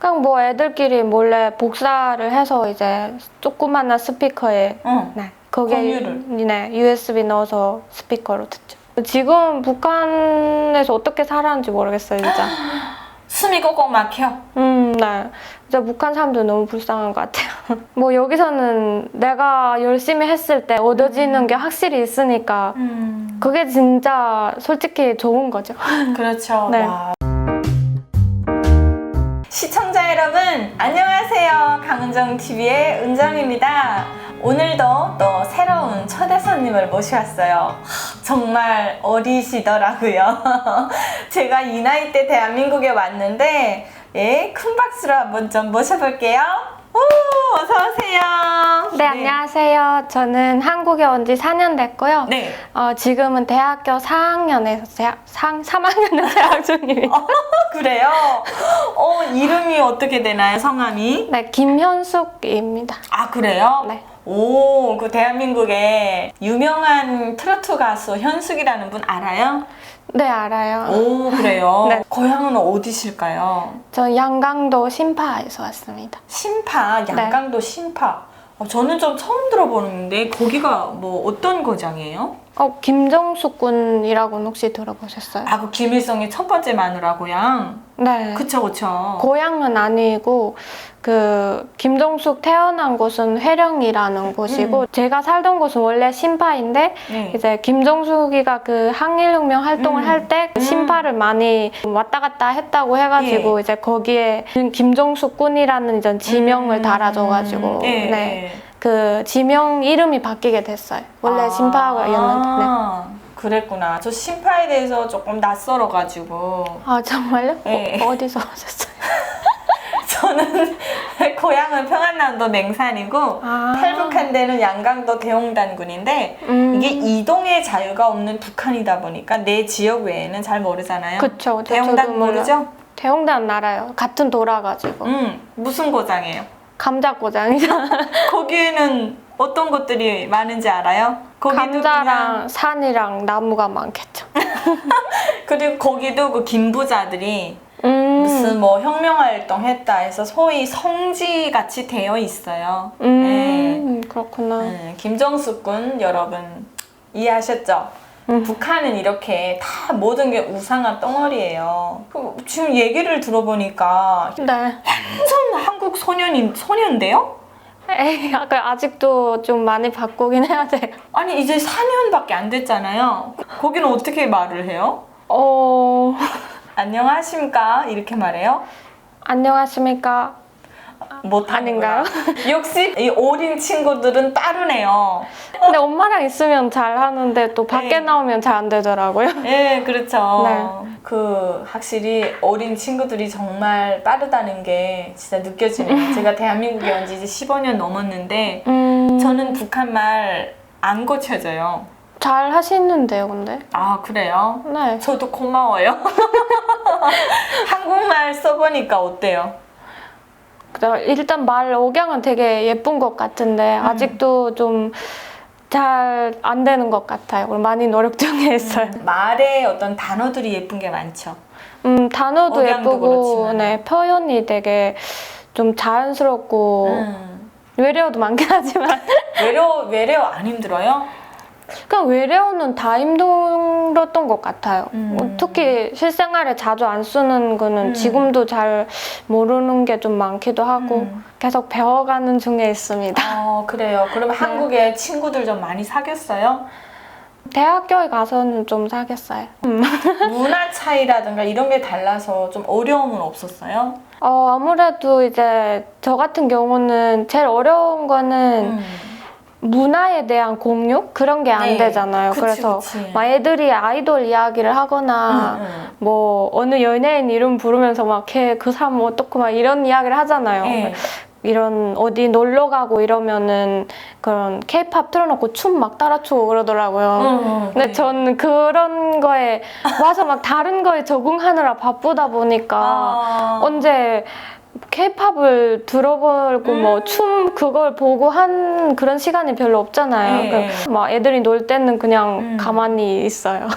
그냥 뭐 애들끼리 몰래 복사를 해서 이제 조그마한 스피커에 네, 거기에 공유를. 네, USB 넣어서 스피커로 듣죠. 지금 북한에서 어떻게 살았는지 모르겠어요, 진짜. 숨이 꼭꼭 막혀. 네. 진짜 북한 사람들 너무 불쌍한 것 같아요. 뭐 여기서는 내가 열심히 했을 때 얻어지는 게 확실히 있으니까 그게 진짜 솔직히 좋은 거죠. 그렇죠. 네. 와. 시청자 여러분, 안녕하세요. 강은정TV의 은정입니다. 오늘도 또 새로운 초대 손님을 모셔왔어요. 정말 어리시더라고요. 제가 이 나이 때 대한민국에 왔는데 예, 큰 박수로 한번 좀 모셔볼게요. 오, 어서오세요. 네, 안녕하세요. 저는 한국에 온 지 4년 됐고요. 네. 지금은 대학교 4학년에서 3학년에 재학 중입니다. 그래요? 이름이 어떻게 되나요, 성함이? 네, 김현숙입니다. 아, 그래요? 네. 오, 그 대한민국의 유명한 트로트 가수 현숙이라는 분 알아요? 네, 알아요. 오, 그래요? 네. 고향은 어디실까요? 저 양강도 신파에서 왔습니다. 신파, 양강도 신파. 저는 좀 처음 들어보는데 거기가 뭐 어떤 고장이에요? 김정숙 군이라고는 혹시 들어보셨어요? 아, 그 김일성의 첫 번째 마누라 고향? 네. 그쵸, 그쵸. 고향은 아니고 그 김정숙 태어난 곳은 회령이라는 곳이고 제가 살던 곳은 원래 신파인데 네. 이제 김정숙이가 그 항일혁명 활동을 할 때 신파를 많이 왔다 갔다 했다고 해가지고 예. 이제 거기에 김정숙 군이라는 이제 지명을 달아줘가지고 예, 네. 예. 그 지명 이름이 바뀌게 됐어요. 원래 신파였는데. 네. 그랬구나. 저 신파에 대해서 조금 낯설어가지고. 아 정말요? 예. 어디서 오셨어요? 저는 고향은 평안남도 맹산이고 탈북한 데는 양강도 대홍단군인데 이게 이동의 자유가 없는 북한이다 보니까 내 지역 외에는 잘 모르잖아요. 그쵸. 대홍단 모르죠? 대홍단 알아요. 같은 도라가지고. 무슨 고장이에요? 감자고장이죠. 거기에는 어떤 것들이 많은지 알아요? 거기도 감자랑 그냥- 산이랑 나무가 많겠죠. 그리고 거기도 그 김부자들이 무슨 뭐 혁명활동 했다 해서 소위 성지 같이 되어 있어요. 그렇구나. 김정숙 군 여러분 이해하셨죠? 북한은 이렇게 다 모든 게 우상한 덩어리예요. 지금 얘기를 들어보니까 네. 완전 한국 소년인데요? 에이, 아직도 좀 많이 바꾸긴 해야 돼요. 아니 이제 4년밖에 안 됐잖아요. 거기는 어떻게 말을 해요? 안녕하십니까? 이렇게 말해요? 안녕하십니까? 못하는가요? 역시 이 어린 친구들은 따르네요. 근데 엄마랑 있으면 잘 하는데 또 밖에 네. 나오면 잘 안 되더라고요. 예, 그렇죠. 네. 그 확실히 어린 친구들이 정말 빠르다는 게 진짜 느껴지네요. 제가 대한민국에 온 지 이제 15년 넘었는데 저는 북한 말 안 고쳐져요. 잘 하시는데요, 근데? 아, 그래요? 네. 저도 고마워요. 한국말 써보니까 어때요? 일단 말 억양은 되게 예쁜 것 같은데 아직도 좀 잘 안 되는 것 같아요. 그리고 많이 노력 중에 있어요. 말에 어떤 단어들이 예쁜 게 많죠. 단어도 억양도 예쁘고 그렇지만. 네, 표현이 되게 좀 자연스럽고 외래어도 많긴 하지만 외래어 안 힘들어요? 그냥 외래어는 다 힘들었던 것 같아요. 특히 실생활에 자주 안 쓰는 거는 지금도 잘 모르는 게 좀 많기도 하고 계속 배워가는 중에 있습니다. 그래요. 그러면 한국에 친구들 좀 많이 사귀었어요? 대학교에 가서는 좀 사귀었어요. 문화 차이라든가 이런 게 달라서 좀 어려움은 없었어요? 아무래도 이제 저 같은 경우는 제일 어려운 거는 문화에 대한 공유? 그런 게 안 네. 되잖아요. 그치, 그래서 그치. 막 애들이 아이돌 이야기를 하거나 뭐 어느 연예인 이름 부르면서 막 걔 그 사람 어떻고 막 이런 이야기를 하잖아요. 네. 이런 어디 놀러 가고 이러면은 그런 케이팝 틀어놓고 춤 막 따라 추고 그러더라고요. 근데 네. 저는 그런 거에 와서 막 다른 거에 적응하느라 바쁘다 보니까 언제 케이팝을 들어보고 뭐 춤 그걸 보고 한 그런 시간이 별로 없잖아요. 그러니까 막 애들이 놀 때는 그냥 가만히 있어요.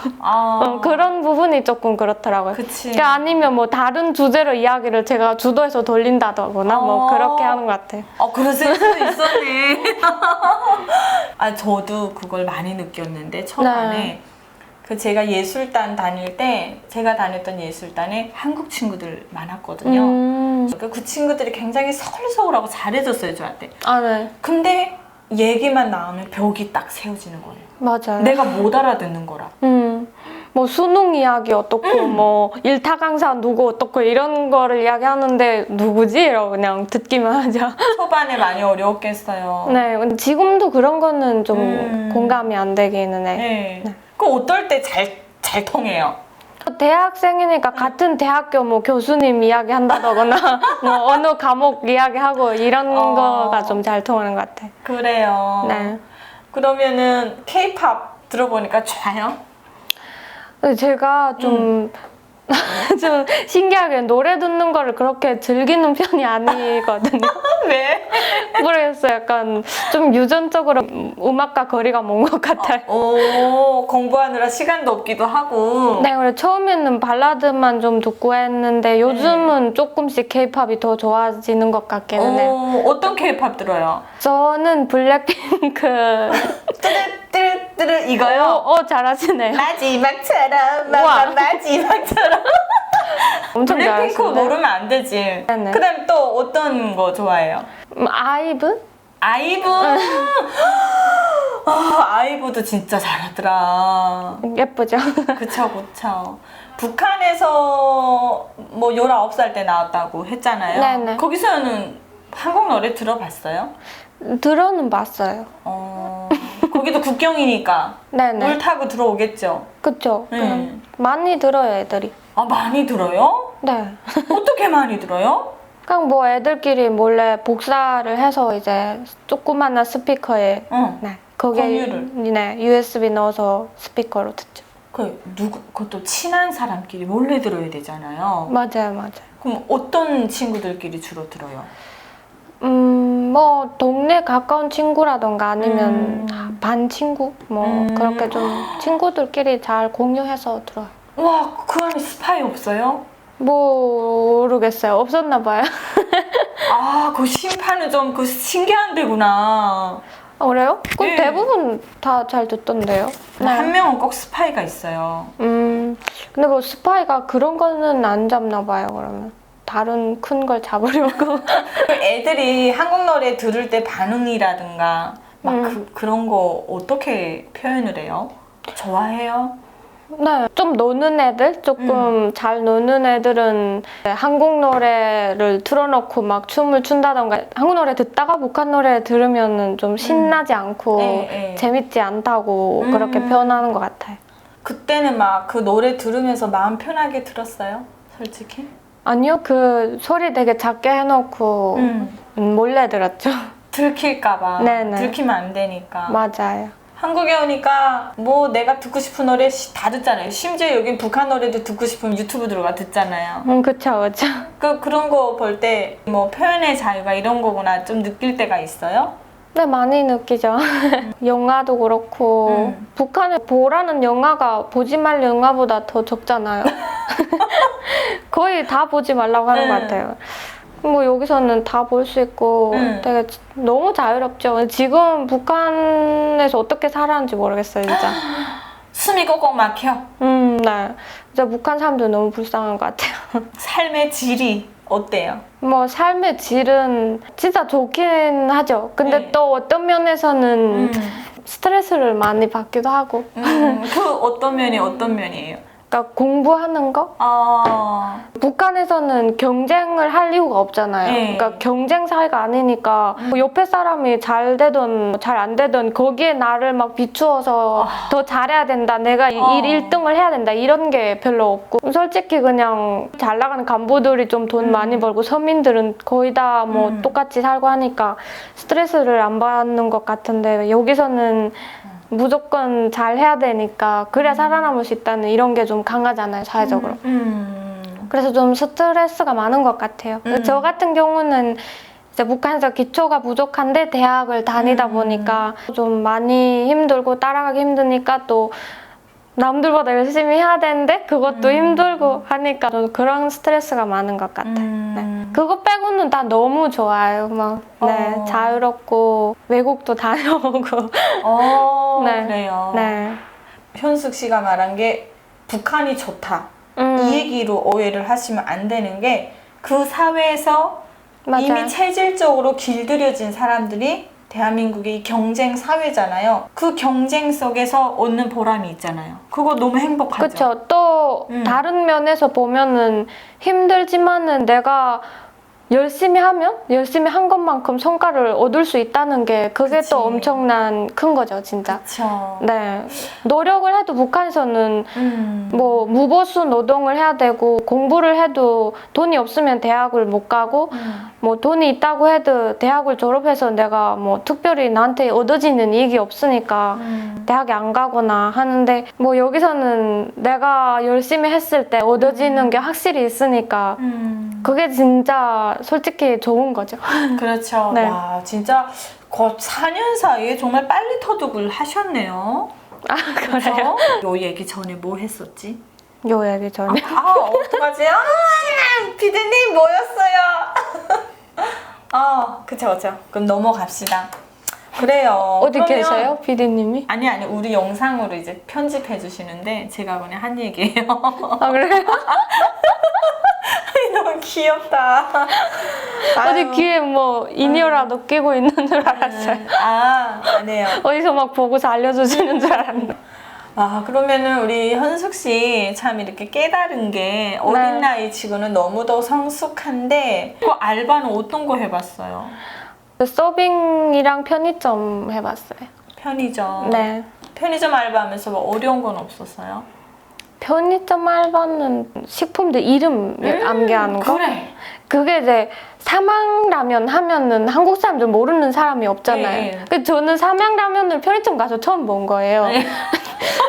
그런 부분이 조금 그렇더라고요. 그치. 그러니까 아니면 뭐 다른 주제로 이야기를 제가 주도해서 돌린다거나 뭐 그렇게 하는 것 같아요. 그럴 수도 있었네. 저도 그걸 많이 느꼈는데 초반에 그 제가 예술단 다닐 때 제가 다녔던 예술단에 한국 친구들 많았거든요. 그 친구들이 굉장히 서울서울하고 잘해줬어요, 저한테. 네. 근데 얘기만 나오면 벽이 딱 세워지는 거예요. 맞아요. 내가 못 알아듣는 거라. 뭐 수능 이야기 어떻고 뭐 일타 강사 누구 어떻고 이런 거를 이야기하는데 누구지? 이러고 그냥 듣기만 하죠. 초반에 많이 어려웠겠어요. 네, 근데 지금도 그런 거는 좀 공감이 안 되기는 해. 네. 그 어떨 때 잘 통해요? 대학생이니까 같은 대학교 뭐 교수님 이야기 한다거나 뭐 어느 과목 이야기하고 이런 거가 좀 잘 통하는 것 같아. 그래요. 네. 그러면은 K-팝 들어보니까 좋아요? 근데 제가 좀 신기하게 노래 듣는 거를 그렇게 즐기는 편이 아니거든요. 왜? 모르겠어요. 약간 좀 유전적으로 음악과 거리가 먼 것 같아요. 공부하느라 시간도 없기도 하고. 네, 그래 처음에는 발라드만 좀 듣고 했는데 요즘은 조금씩 케이팝이 더 좋아지는 것 같기는 해요. 어떤 K-팝 들어요? 저는 블랙핑크 뜨르뜨르 이거요? 잘하시네요. 마지막처럼 우와. 마지막처럼. 엄청 블랙핑크 잘하시네. 모르면 안 되지. 네네. 그다음 또 어떤 거 좋아해요? 아이브? 아이브. 아이브도 진짜 잘하더라. 예쁘죠? 그쵸. 북한에서 뭐 19살 때 나왔다고 했잖아요. 네네. 거기서는 한국 노래 들어봤어요? 들어는 봤어요. 거기도 국경이니까 네네. 물 타고 들어오겠죠? 그쵸? 네. 많이 들어요, 애들이. 많이 들어요? 네. 어떻게 많이 들어요? 그냥 뭐 애들끼리 몰래 복사를 해서 이제 조그마한 스피커에 네. 거기에 공유를? 네, USB 넣어서 스피커로 듣죠. 그것도 친한 사람끼리 몰래 들어야 되잖아요. 맞아요. 그럼 어떤 친구들끼리 주로 들어요? 뭐 동네 가까운 친구라던가 아니면 반 친구 뭐 그렇게 좀 친구들끼리 잘 공유해서 들어요. 와, 그 안에 스파이 없어요? 모르겠어요. 없었나 봐요. 그 심판은 좀 신기한 데구나. 그래요? 그 네. 대부분 다 잘 듣던데요. 한 명은 꼭 스파이가 있어요. 근데 뭐 스파이가 그런 거는 안 잡나 봐요. 그러면 다른 큰 걸 잡으려고. 애들이 한국 노래 들을 때 반응이라든가 그런 거 어떻게 표현을 해요? 좋아해요? 네, 좀 노는 애들, 조금 잘 노는 애들은 한국 노래를 틀어놓고 막 춤을 춘다던가 한국 노래 듣다가 북한 노래 들으면은 좀 신나지 않고 재밌지 않다고 그렇게 표현하는 것 같아요. 그때는 막 그 노래 들으면서 마음 편하게 들었어요? 솔직히? 아니요, 그 소리 되게 작게 해놓고 몰래 들었죠. 들킬까봐. 네네. 들키면 안 되니까. 맞아요. 한국에 오니까 뭐 내가 듣고 싶은 노래 다 듣잖아요. 심지어 여긴 북한 노래도 듣고 싶으면 유튜브 들어가 듣잖아요. 그쵸. 그런 거 볼 때 뭐 표현의 자유가 이런 거구나 좀 느낄 때가 있어요? 네, 많이 느끼죠. 영화도 그렇고 북한에 보라는 영화가 보지 말 영화보다 더 적잖아요. 거의 다 보지 말라고 하는 것 같아요. 뭐 여기서는 다 볼 수 있고 되게 너무 자유롭죠. 지금 북한에서 어떻게 살았는지 모르겠어요, 진짜. 숨이 꼭꼭 막혀. 네. 진짜 북한 사람들 너무 불쌍한 것 같아요. 삶의 질이 어때요? 뭐 삶의 질은 진짜 좋긴 하죠. 근데 네. 또 어떤 면에서는 스트레스를 많이 받기도 하고. 그 어떤 면이에요? 그러니까 공부하는 거? 북한에서는 경쟁을 할 이유가 없잖아요. 네. 그러니까 경쟁 사회가 아니니까 뭐 옆에 사람이 잘 되든 잘 안 되든 거기에 나를 막 비추어서 더 잘해야 된다. 내가 1등을 해야 된다. 이런 게 별로 없고 솔직히 그냥 잘 나가는 간부들이 좀 돈 많이 벌고 서민들은 거의 다 뭐 똑같이 살고 하니까 스트레스를 안 받는 것 같은데 여기서는 무조건 잘 해야 되니까 그래야 살아남을 수 있다는 이런 게 좀 강하잖아요, 사회적으로. 그래서 좀 스트레스가 많은 것 같아요. 저 같은 경우는 이제 북한에서 기초가 부족한데 대학을 다니다 보니까 좀 많이 힘들고 따라가기 힘드니까 또 남들보다 열심히 해야 되는데 그것도 힘들고 하니까 좀 그런 스트레스가 많은 것 같아요. 네. 그거 빼고는 다 너무 좋아요. 막 네, 자유롭고 외국도 다녀오고. 네. 그래요. 네. 현숙 씨가 말한 게 북한이 좋다. 이 얘기로 오해를 하시면 안 되는 게 그 사회에서 맞아요. 이미 체질적으로 길들여진 사람들이 대한민국의 이 경쟁 사회잖아요. 그 경쟁 속에서 얻는 보람이 있잖아요. 그거 너무 행복하죠. 그렇죠. 또 다른 면에서 보면은 힘들지만은 내가 열심히 하면 열심히 한 것만큼 성과를 얻을 수 있다는 게 그게 그치. 또 엄청난 큰 거죠, 진짜. 그렇죠. 네. 노력을 해도 북한에서는 뭐 무보수 노동을 해야 되고 공부를 해도 돈이 없으면 대학을 못 가고 뭐 돈이 있다고 해도 대학을 졸업해서 내가 뭐 특별히 나한테 얻어지는 이익이 없으니까 대학에 안 가거나 하는데 뭐 여기서는 내가 열심히 했을 때 얻어지는 게 확실히 있으니까 그게 진짜 솔직히 좋은 거죠. 그렇죠. 네. 와, 진짜 곧 4년 사이에 정말 빨리 터득을 하셨네요. 아, 그래요? 요 얘기 전에 뭐 했었지? 요 얘기 전에. 어떡하지? 피디님 뭐였어요? 그쵸. 그럼 넘어갑시다. 그래요. 어디 그러면- 계세요, 피디님이? 아니, 우리 영상으로 이제 편집해 주시는데 제가 그냥 한 얘기예요. 아, 그래요? 너무 귀엽다. 어디 귀에 뭐 인이어라도 끼고 있는 줄 알았어요. 아니에요. 어디서 막 보고서 알려주시는 줄 알았는데. 그러면은 우리 현숙 씨 참 이렇게 깨달은 게 어린 네. 나이 치고는 너무도 성숙한데 그 알바는 어떤 거 해봤어요? 서빙이랑 편의점 해봤어요. 편의점. 네. 편의점 알바하면서 뭐 어려운 건 없었어요? 편의점 알바는 식품들 이름 암기하는 거? 그래. 그게 이제 삼양라면 하면은 한국 사람들 모르는 사람이 없잖아요. 네. 근데 저는 삼양라면을 편의점 가서 처음 본 거예요. 네.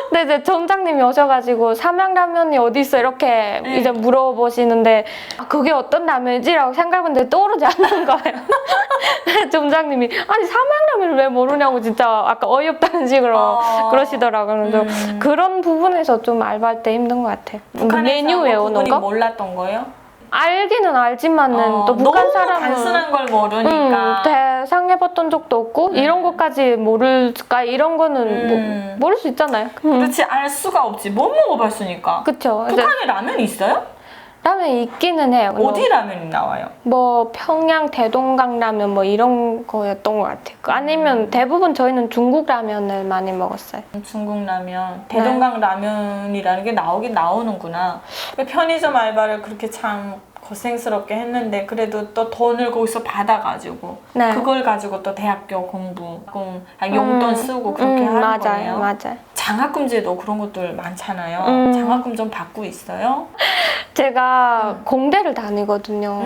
근데 이제 점장님이 오셔가지고 삼양라면이 어디 있어 이렇게 네. 이제 물어보시는데 그게 어떤 라면이지라고 생각했는데 떠오르지 않는 거예요. 그래서 점장님이 아니 삼양라면을 왜 모르냐고 진짜 아까 어이없다는 식으로 그러시더라고요. 그래서 그런 부분에서 좀 알바할 때 힘든 것 같아요. 메뉴 외우는 그분이 거? 몰랐던 거예요? 알기는 알지만은 또 북한 너무 사람은 단순한 걸 모르니까. 대상해봤던 적도 없고 이런 것까지 모를까 이런 거는 모를 수 있잖아요. 그렇지, 알 수가 없지. 못 먹어봤으니까. 그쵸. 이제 북한에 라면 있어요? 라면 있기는 해요. 어디 라면이 나와요? 뭐 평양 대동강 라면 뭐 이런 거였던 것 같아요. 아니면 대부분 저희는 중국 라면을 많이 먹었어요. 중국 라면, 대동강 라면이라는 게 나오긴 나오는구나. 편의점 알바를 그렇게 참 고생스럽게 했는데 그래도 또 돈을 거기서 받아가지고 네. 그걸 가지고 또 대학교 공부, 용돈 쓰고 그렇게 하는 거예요. 맞아요. 장학금제도 그런 것들 많잖아요. 장학금 좀 받고 있어요? 제가 공대를 다니거든요.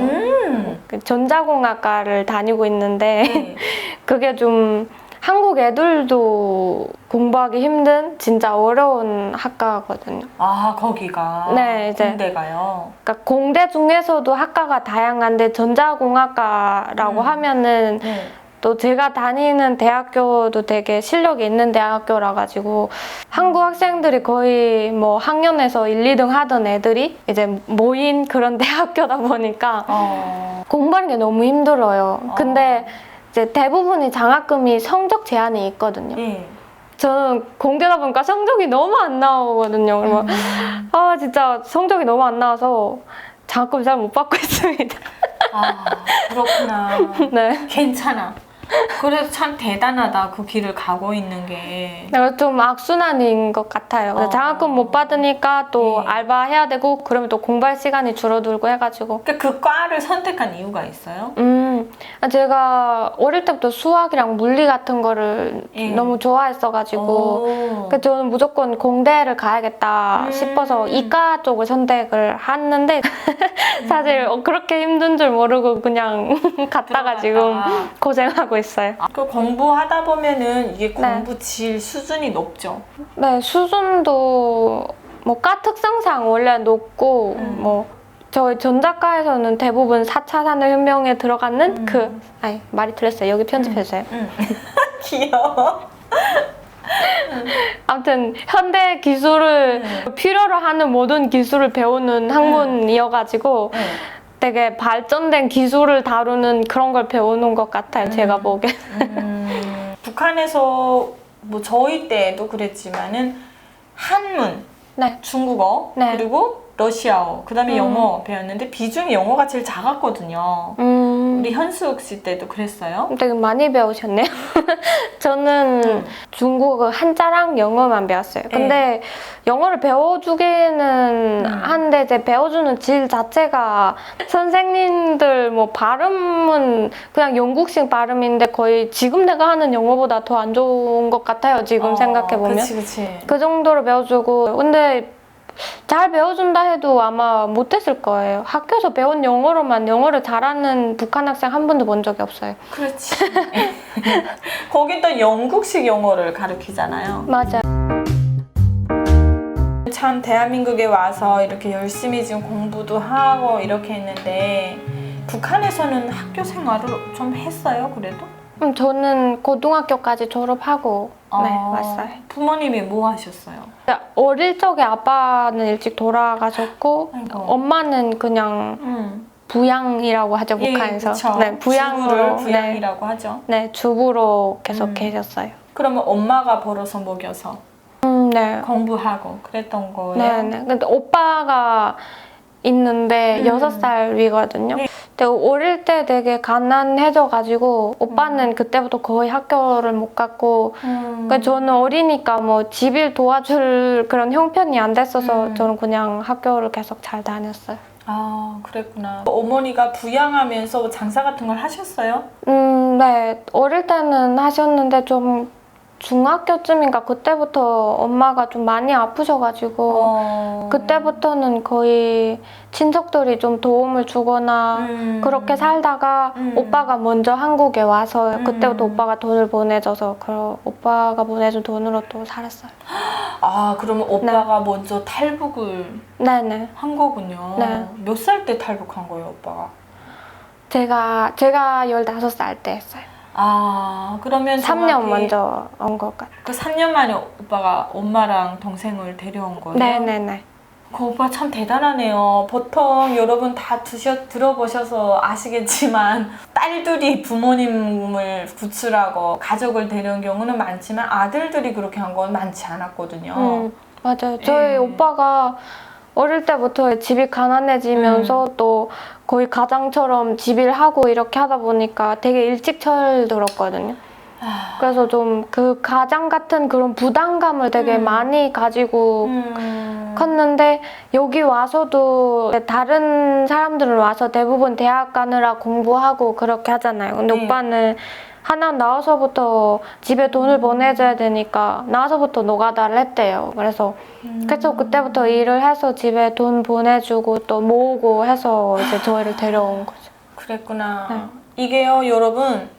그 전자공학과를 다니고 있는데 네. 그게 좀 한국 애들도 공부하기 힘든 진짜 어려운 학과거든요. 거기가 네, 이제. 공대가요. 그러니까 공대 중에서도 학과가 다양한데 전자공학과라고 하면은 또 제가 다니는 대학교도 되게 실력이 있는 대학교라 가지고 한국 학생들이 거의 뭐 학년에서 1, 2등 하던 애들이 이제 모인 그런 대학교다 보니까 공부하는 게 너무 힘들어요. 근데 이제 대부분이 장학금이 성적 제한이 있거든요. 저는 공대다 보니까 성적이 너무 안 나오거든요. 그러면 진짜 성적이 너무 안 나와서 장학금 잘 못 받고 있습니다. 그렇구나. 네. 괜찮아. 그래도 참 대단하다. 그 길을 가고 있는 게. 내가 좀 악순환인 것 같아요. 그래서 장학금 못 받으니까 또 알바해야 되고 그러면 또 공부할 시간이 줄어들고 해가지고. 그러니까 그 과를 선택한 이유가 있어요? 제가 어릴 때부터 수학이랑 물리 같은 거를 너무 좋아했어가지고 그래서 저는 무조건 공대를 가야겠다 싶어서 이과 쪽을 선택을 했는데 사실 그렇게 힘든 줄 모르고 그냥 갔다가 지금 고생하고 있어요. 그 공부하다 보면은 이게 공부 질 수준이 높죠? 네, 수준도 뭐 과 특성상 원래 높고 뭐 저희 전작가에서는 대부분 4차 산업혁명에 들어가는 아니 말이 틀렸어요. 여기 편집해주세요. 귀여워. 아무튼 현대 기술을 필요로 하는 모든 기술을 배우는 학문이어가지고 되게 발전된 기술을 다루는 그런 걸 배우는 것 같아요. 제가 보기엔. 북한에서 뭐 저희 때도 그랬지만은 한문, 네. 중국어, 네. 그리고 러시아어, 그 다음에 영어 배웠는데 비중이 영어가 제일 작았거든요. 우리 현숙 씨 때도 그랬어요? 되게 많이 배우셨네요. 저는 중국어 한자랑 영어만 배웠어요. 근데 영어를 배워주기는 한데 이제 배워주는 질 자체가 선생님들 뭐 발음은 그냥 영국식 발음인데 거의 지금 내가 하는 영어보다 더 안 좋은 것 같아요. 지금 생각해보면. 그치. 그 정도로 배워주고 근데 잘 배워준다 해도 아마 못했을 거예요. 학교에서 배운 영어로만 영어를 잘하는 북한 학생 한 번도 본 적이 없어요. 그렇지. 거긴 또 영국식 영어를 가르치잖아요. 맞아요. 참 대한민국에 와서 이렇게 열심히 지금 공부도 하고 이렇게 했는데 북한에서는 학교 생활을 좀 했어요, 그래도? 저는 고등학교까지 졸업하고 네, 왔어요. 부모님이 뭐 하셨어요? 어릴 적에 아빠는 일찍 돌아가셨고 아이고. 엄마는 그냥 부양이라고 하죠, 북한에서. 그쵸. 네, 부양으로. 부양이라고 하죠. 네, 주부로 계속 계셨어요. 그러면 엄마가 벌어서 먹여서 네. 공부하고 그랬던 거예요? 네. 근데 오빠가 있는데 6살 위거든요. 근데 어릴 때 되게 가난해져가지고 오빠는 그때부터 거의 학교를 못 갔고 그러니까 저는 어리니까 뭐 집일 도와줄 그런 형편이 안 됐어서 저는 그냥 학교를 계속 잘 다녔어요. 아, 그랬구나. 어머니가 부양하면서 장사 같은 걸 하셨어요? 네. 어릴 때는 하셨는데 좀 중학교쯤인가 그때부터 엄마가 좀 많이 아프셔가지고 그때부터는 거의 친척들이 좀 도움을 주거나 그렇게 살다가 오빠가 먼저 한국에 와서 그때부터 오빠가 돈을 보내줘서 오빠가 보내준 돈으로 또 살았어요. 아, 그러면 오빠가 먼저 탈북을 네네. 한 거군요. 네. 몇 살 때 탈북한 거예요, 오빠가? 제가 15살 때 했어요. 아, 그러면 3년 먼저 온 것 같아요. 그 3년 만에 오빠가 엄마랑 동생을 데려온 거예요? 네네네. 그 오빠 참 대단하네요. 보통 여러분 다 들어보셔서 아시겠지만 딸들이 부모님을 구출하고 가족을 데려온 경우는 많지만 아들들이 그렇게 한 건 많지 않았거든요. 맞아요. 저희 오빠가 어릴 때부터 집이 가난해지면서 또 거의 가장처럼 집일 하고 이렇게 하다 보니까 되게 일찍 철들었거든요. 그래서 좀 그 가장 같은 그런 부담감을 되게 많이 가지고 컸는데 여기 와서도 다른 사람들은 와서 대부분 대학 가느라 공부하고 그렇게 하잖아요. 근데 오빠는 하나 나와서부터 집에 돈을 보내줘야 되니까 나와서부터 노가다를 했대요. 그래서 그때부터 일을 해서 집에 돈 보내주고 또 모으고 해서 이제 저희를 데려온 거죠. 그랬구나. 네. 이게요, 여러분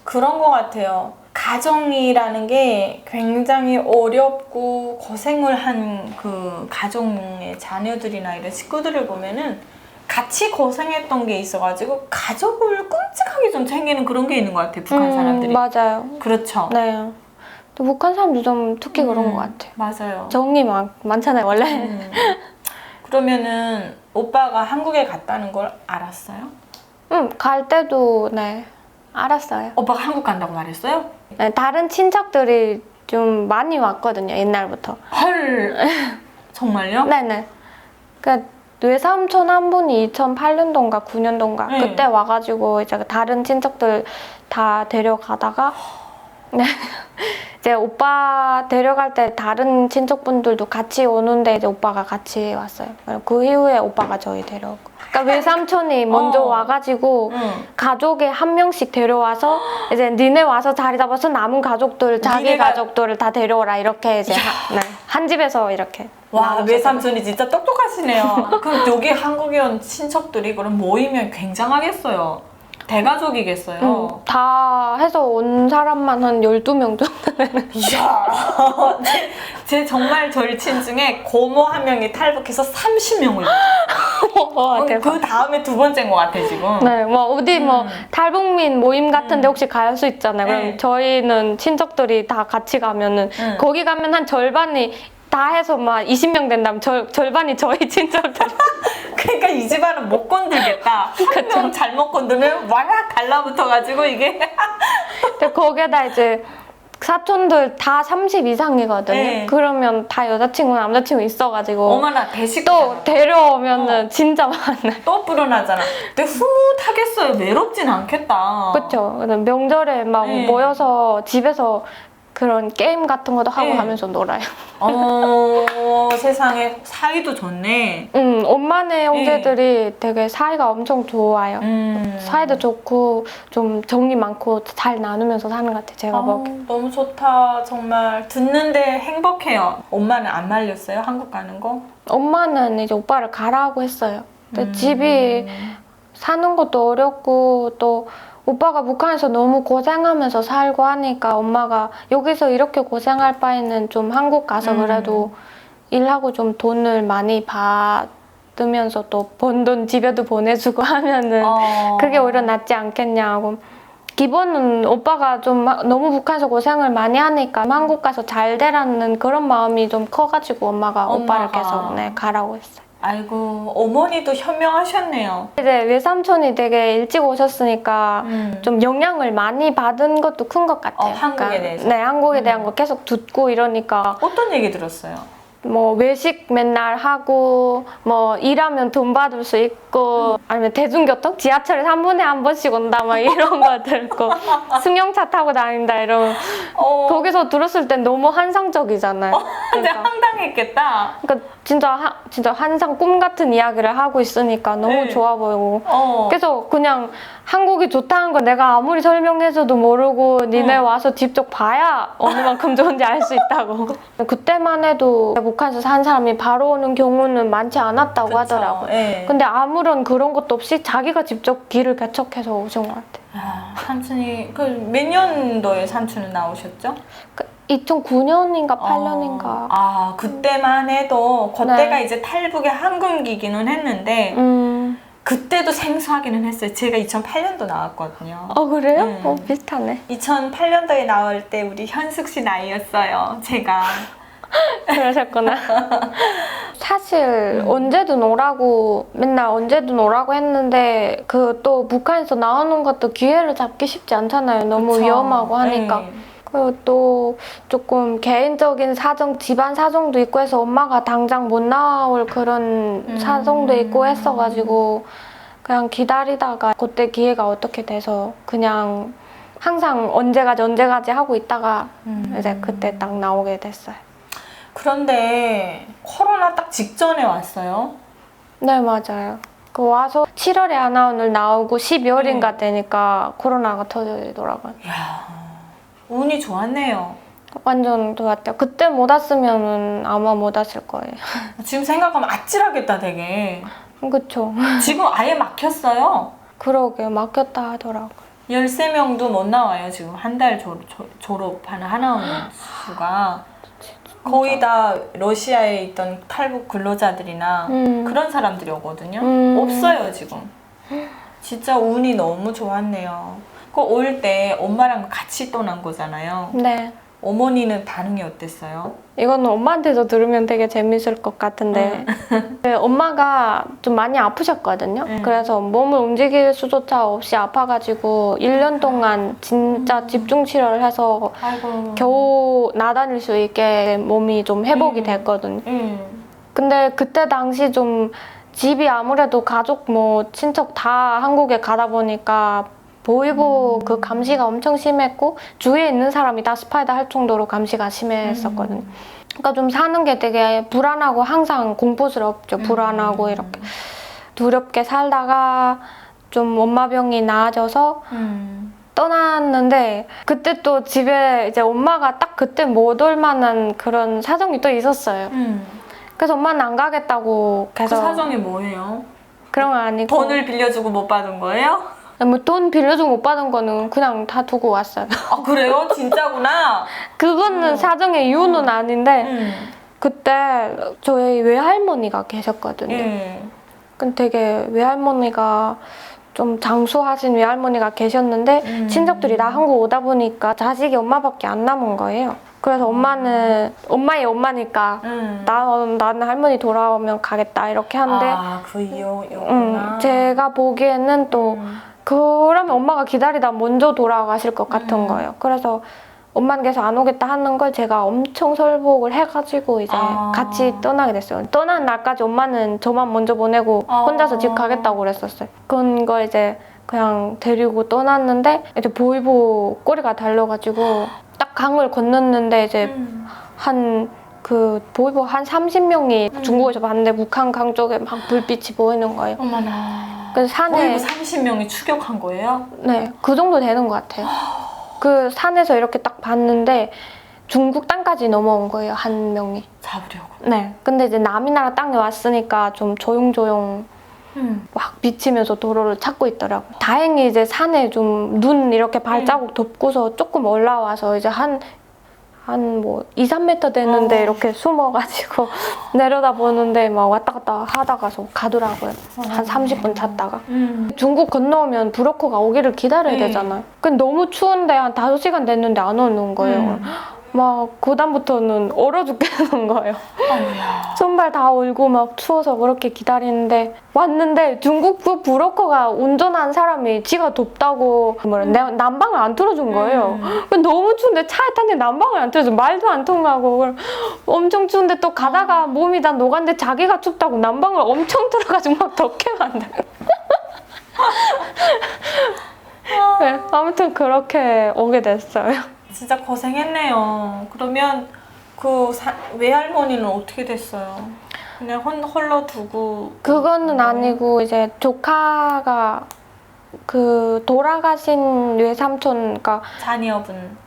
그런 것 같아요. 가정이라는 게 굉장히 어렵고 고생을 한 그 가정의 자녀들이나 이런 식구들을 보면은 같이 고생했던 게 있어가지고 가족을 끔찍하게 좀 챙기는 그런 게 있는 것 같아요, 북한 사람들이. 맞아요. 그렇죠. 네. 또 북한 사람들 좀 특히 그런 것 같아요. 맞아요. 정이 많잖아요, 원래. 그러면은 오빠가 한국에 갔다는 걸 알았어요? 갈 때도 네 알았어요. 오빠가 한국 간다고 말했어요? 네, 다른 친척들이 좀 많이 왔거든요, 옛날부터. 헐, 정말요? 네네. 그러니까 외삼촌 한 분이 2008년도인가 9년도인가 그때 와가지고 이제 다른 친척들 다 데려가다가 네. 이제 오빠 데려갈 때 다른 친척분들도 같이 오는데 이제 오빠가 같이 왔어요. 그 이후에 오빠가 저희 데려오고. 그러니까 외삼촌이 먼저 와가지고 가족에 한 명씩 데려와서 이제 니네 와서 자리 잡아서 남은 가족들 자기 가족들을 다 데려오라 이렇게 이제 한 집에서 이렇게. 와, 외삼촌이 진짜 똑똑하시네요. 그럼 여기 한국에 온 친척들이 그럼 모이면 굉장하겠어요. 대가족이겠어요. 다 해서 온 사람만 한 12명 정도 되는. 이야, 제 정말 절친 중에 고모 한 명이 탈북해서 30명을. 와, 대박. 그 다음에 두 번째인 것 같아 지금. 네, 뭐 어디 뭐 탈북민 모임 같은데 혹시 갈 수 있잖아요. 그럼 네. 저희는 친척들이 다 같이 가면은 거기 가면 한 절반이 다 해서 막 20명 된다면 절반이 저희 친척들. 그러니까 이 집안은 못 건들겠다. 한 명 잘못 건들면 와락 달라붙어가지고 이게. 근데 거기에다 이제 사촌들 다 30 이상이거든요. 네. 그러면 다 여자친구, 남자친구 있어가지고 어머나 대식 또 데려오면은 진짜 많아요. 또 불어나잖아. 근데 흐뭇하겠어요. 외롭진 않겠다. 그렇죠. 명절에 막 네. 모여서 집에서 그런 게임 같은 것도 하고 네. 하면서 놀아요. 세상에 사이도 좋네. 엄마네 형제들이 되게 사이가 엄청 좋아요. 사이도 좋고 좀 정이 많고 잘 나누면서 사는 것 같아요. 제가 보기. 너무 좋다. 정말 듣는데 행복해요. 엄마는 안 말렸어요? 한국 가는 거? 엄마는 이제 오빠를 가라고 했어요. 근데 집이 사는 것도 어렵고 또 오빠가 북한에서 너무 고생하면서 살고 하니까 엄마가 여기서 이렇게 고생할 바에는 좀 한국 가서 그래도 일하고 좀 돈을 많이 받으면서 또 번 돈 집에도 보내주고 하면은 그게 오히려 낫지 않겠냐고. 기본은 오빠가 좀 너무 북한에서 고생을 많이 하니까 한국 가서 잘 되라는 그런 마음이 좀 커가지고 엄마가 오빠를 계속 가라고 했어요. 아이고, 어머니도 현명하셨네요. 이제 외삼촌이 되게 일찍 오셨으니까 좀 영향을 많이 받은 것도 큰 것 같아요. 한국에 대해서? 네, 한국에 대한 거 계속 듣고 이러니까 어떤 얘기 들었어요? 뭐 외식 맨날 하고 뭐 일하면 돈 받을 수 있고 아니면 대중교통 지하철에 3분에 한 번씩 온다 막 이런 거 듣고 승용차 타고 다닌다 이런 거기서 들었을 땐 너무 환상적이잖아요. 근데 황당했겠다. 그러니까 진짜 환상 꿈 같은 이야기를 하고 있으니까 너무 네. 좋아 보이고 그래서 그냥 한국이 좋다는 거 내가 아무리 설명해줘도 모르고 니네 와서 직접 봐야 어느 만큼 좋은지 알 수 있다고. 그때만 해도 북한에서 산 사람이 바로 오는 경우는 많지 않았다고 그쵸, 하더라고요. 예. 근데 아무런 그런 것도 없이 자기가 직접 길을 개척해서 오신 것 같아요. 삼촌이 몇 년도에 삼촌은 나오셨죠? 2009년인가 8년인가. 그때만 해도 그때가 네. 이제 탈북의 황금기기는 했는데 그때도 생소하기는 했어요. 제가 2008년도 나왔거든요. 그래요? 비슷하네. 2008년도에 나올 때 우리 현숙 씨 나이였어요. 제가. 그러셨구나. 사실 언제든 오라고 맨날 언제든 오라고 했는데 그 또 북한에서 나오는 것도 기회를 잡기 쉽지 않잖아요. 너무 그쵸. 위험하고 하니까. 네. 그리고 또 조금 개인적인 사정, 집안 사정도 있고 해서 엄마가 당장 못 나올 그런 사정도 있고 했어가지고 그냥 기다리다가 그때 기회가 어떻게 돼서 그냥 항상 언제 가지 하고 있다가 이제 그때 딱 나오게 됐어요. 그런데 코로나 딱 직전에 왔어요. 네, 맞아요. 그 와서 7월에 아나운을 나오고 12월인가 되니까 코로나가 터지더라고요. 이야, 운이 좋았네요. 완전 좋았대요. 그때 못 왔으면 아마 못 왔을 거예요. 지금 생각하면 아찔하겠다 되게. 그쵸. 지금 아예 막혔어요. 그러게요. 막혔다 하더라고요. 13명도 못 나와요. 지금 한 달 졸업하는 하나오는 수가. 거의 다 러시아에 있던 탈북 근로자들이나 그런 사람들이 오거든요. 없어요 지금. 진짜 운이 너무 좋았네요. 그 올 때 엄마랑 같이 떠난 거잖아요. 네. 어머니는 반응이 어땠어요? 이거는 엄마한테서 들으면 되게 재밌을 것 같은데 네, 엄마가 좀 많이 아프셨거든요. 그래서 몸을 움직일 수조차 없이 아파가지고 1년 동안 진짜 집중 치료를 해서 아이고. 겨우 나다닐 수 있게 몸이 좀 회복이 됐거든요. 근데 그때 당시 좀 집이 아무래도 가족 뭐 친척 다 한국에 가다 보니까 보이고 그 감시가 엄청 심했고 주위에 있는 사람이 다 스파이다 할 정도로 감시가 심했었거든요. 그러니까 좀 사는 게 되게 불안하고 항상 공포스럽죠. 불안하고 이렇게 두렵게 살다가 좀 엄마 병이 나아져서 떠났는데 그때 또 집에 이제 엄마가 딱 그때 못 올 만한 그런 사정이 또 있었어요. 그래서 엄마는 안 가겠다고 그 계속. 사정이 뭐예요? 그런 거 아니고 돈을 빌려주고 못 받은 거예요? 뭐 돈 빌려주고 못 받은 거는 그냥 다 두고 왔어요. 아 그래요? 진짜구나. 그거는 사정의 이유는 아닌데 그때 저희 외할머니가 계셨거든요. 근데 되게 외할머니가 좀 장수하신 외할머니가 계셨는데 친척들이 다 한국 오다 보니까 자식이 엄마밖에 안 남은 거예요. 그래서 엄마는 엄마의 엄마니까 나는 할머니 돌아오면 가겠다 이렇게 하는데 그 이유였구나. 제가 보기에는 또 그러면 엄마가 기다리다 먼저 돌아가실 것 같은 거예요. 그래서 엄마는 계속 안 오겠다 하는 걸 제가 엄청 설복을 해가지고 이제 같이 떠나게 됐어요. 떠나는 날까지 엄마는 저만 먼저 보내고 혼자서 집 가겠다고 그랬었어요. 그런 거 이제 그냥 데리고 떠났는데 이제 보이보 꼬리가 달려가지고 딱 강을 건넜는데 이제 보이보 한 30명이 중국에서 봤는데 북한 강 쪽에 막 불빛이 보이는 거예요. 어머나. 그래서 산에 보이보 30명이 추격한 거예요? 네, 그 정도 되는 것 같아요. 그 산에서 이렇게 딱 봤는데 중국 땅까지 넘어온 거예요, 한 명이. 잡으려고. 네. 근데 이제 남이 나라 땅에 왔으니까 좀 조용조용 막 비치면서 도로를 찾고 있더라고요. 다행히 이제 산에 좀 눈 이렇게 발자국 덮고서 조금 올라와서 이제 한 뭐 2, 3m 되는데 이렇게 숨어가지고 내려다 보는데 막 왔다 갔다 하다가서 가더라고요. 한 30분 찾다가. 중국 건너오면 브로커가 오기를 기다려야 되잖아요. 근데 너무 추운데 한 5시간 됐는데 안 오는 거예요. 막 그다음부터는 얼어 죽겠는 거예요. 손발 다 얼고 막 추워서 그렇게 기다리는데 왔는데 중국 그 브로커가 운전한 사람이 지가 덥다고 난방을 안 틀어준 거예요. 너무 추운데 차에 탔는데 난방을 안 틀어줘. 말도 안 통하고 엄청 추운데 또 가다가 몸이 다 녹았는데 자기가 춥다고 난방을 엄청 틀어가지고 막 덥게 만들어요. 네, 아무튼 그렇게 오게 됐어요. 진짜 고생했네요. 그러면 그 외할머니는 어떻게 됐어요? 그냥 홀로 두고? 그거는 아니고 이제 조카가 그 돌아가신 외삼촌, 그러니까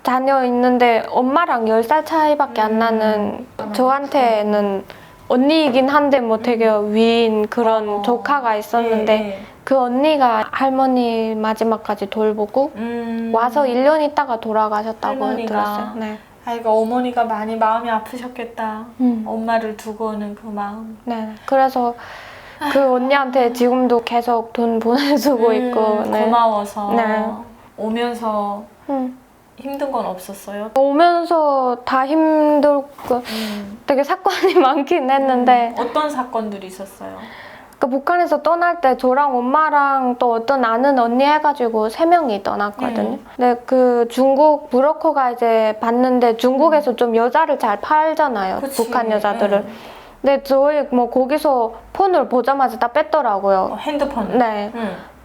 자녀 있는데 엄마랑 10살 차이밖에 안 나는 저한테는 언니이긴 한데 뭐 되게 위인 그런 조카가 있었는데 그 언니가 할머니 마지막까지 돌보고 와서 1년 있다가 돌아가셨다고 할머니가. 들었어요. 네. 아이고 어머니가 많이 마음이 아프셨겠다. 엄마를 두고는 그 마음. 네. 그래서 그 언니한테 지금도 계속 돈 보내주고 있고. 네. 고마워서. 네. 오면서 힘든 건 없었어요? 오면서 다 힘들고 되게 사건이 많긴 했는데 어떤 사건들이 있었어요? 그러니까 북한에서 떠날 때 저랑 엄마랑 또 어떤 아는 언니 해가지고 3명이 떠났거든요. 근데 그 중국 브로커가 이제 봤는데 중국에서 좀 여자를 잘 팔잖아요. 그치. 북한 여자들을. 근데 저희 뭐 거기서 폰을 보자마자 다 뺐더라고요. 핸드폰? 네.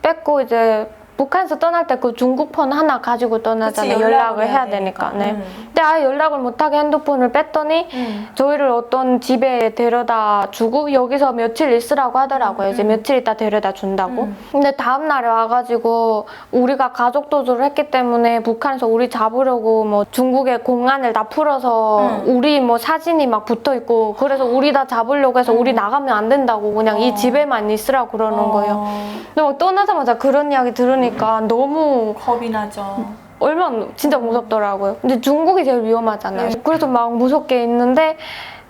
뺐고 이제 북한에서 떠날 때 그 중국 폰 하나 가지고 떠나잖아요. 그치, 연락을 해야 되니까. 네. 근데 아예 연락을 못하게 핸드폰을 뺐더니 저희를 어떤 집에 데려다 주고 여기서 며칠 있으라고 하더라고요. 이제 며칠 있다 데려다 준다고. 근데 다음 날에 와가지고 우리가 가족 도주를 했기 때문에 북한에서 우리 잡으려고 뭐 중국의 공안을 다 풀어서 우리 뭐 사진이 막 붙어 있고 그래서 우리 다 잡으려고 해서 우리 나가면 안 된다고 그냥 이 집에만 있으라고 그러는 거예요. 근데 막 떠나자마자 그런 이야기 들으니까 너무 겁이 나죠. 얼마나 진짜 무섭더라고요. 근데 중국이 제일 위험하잖아요. 그래서 막 무섭게 있는데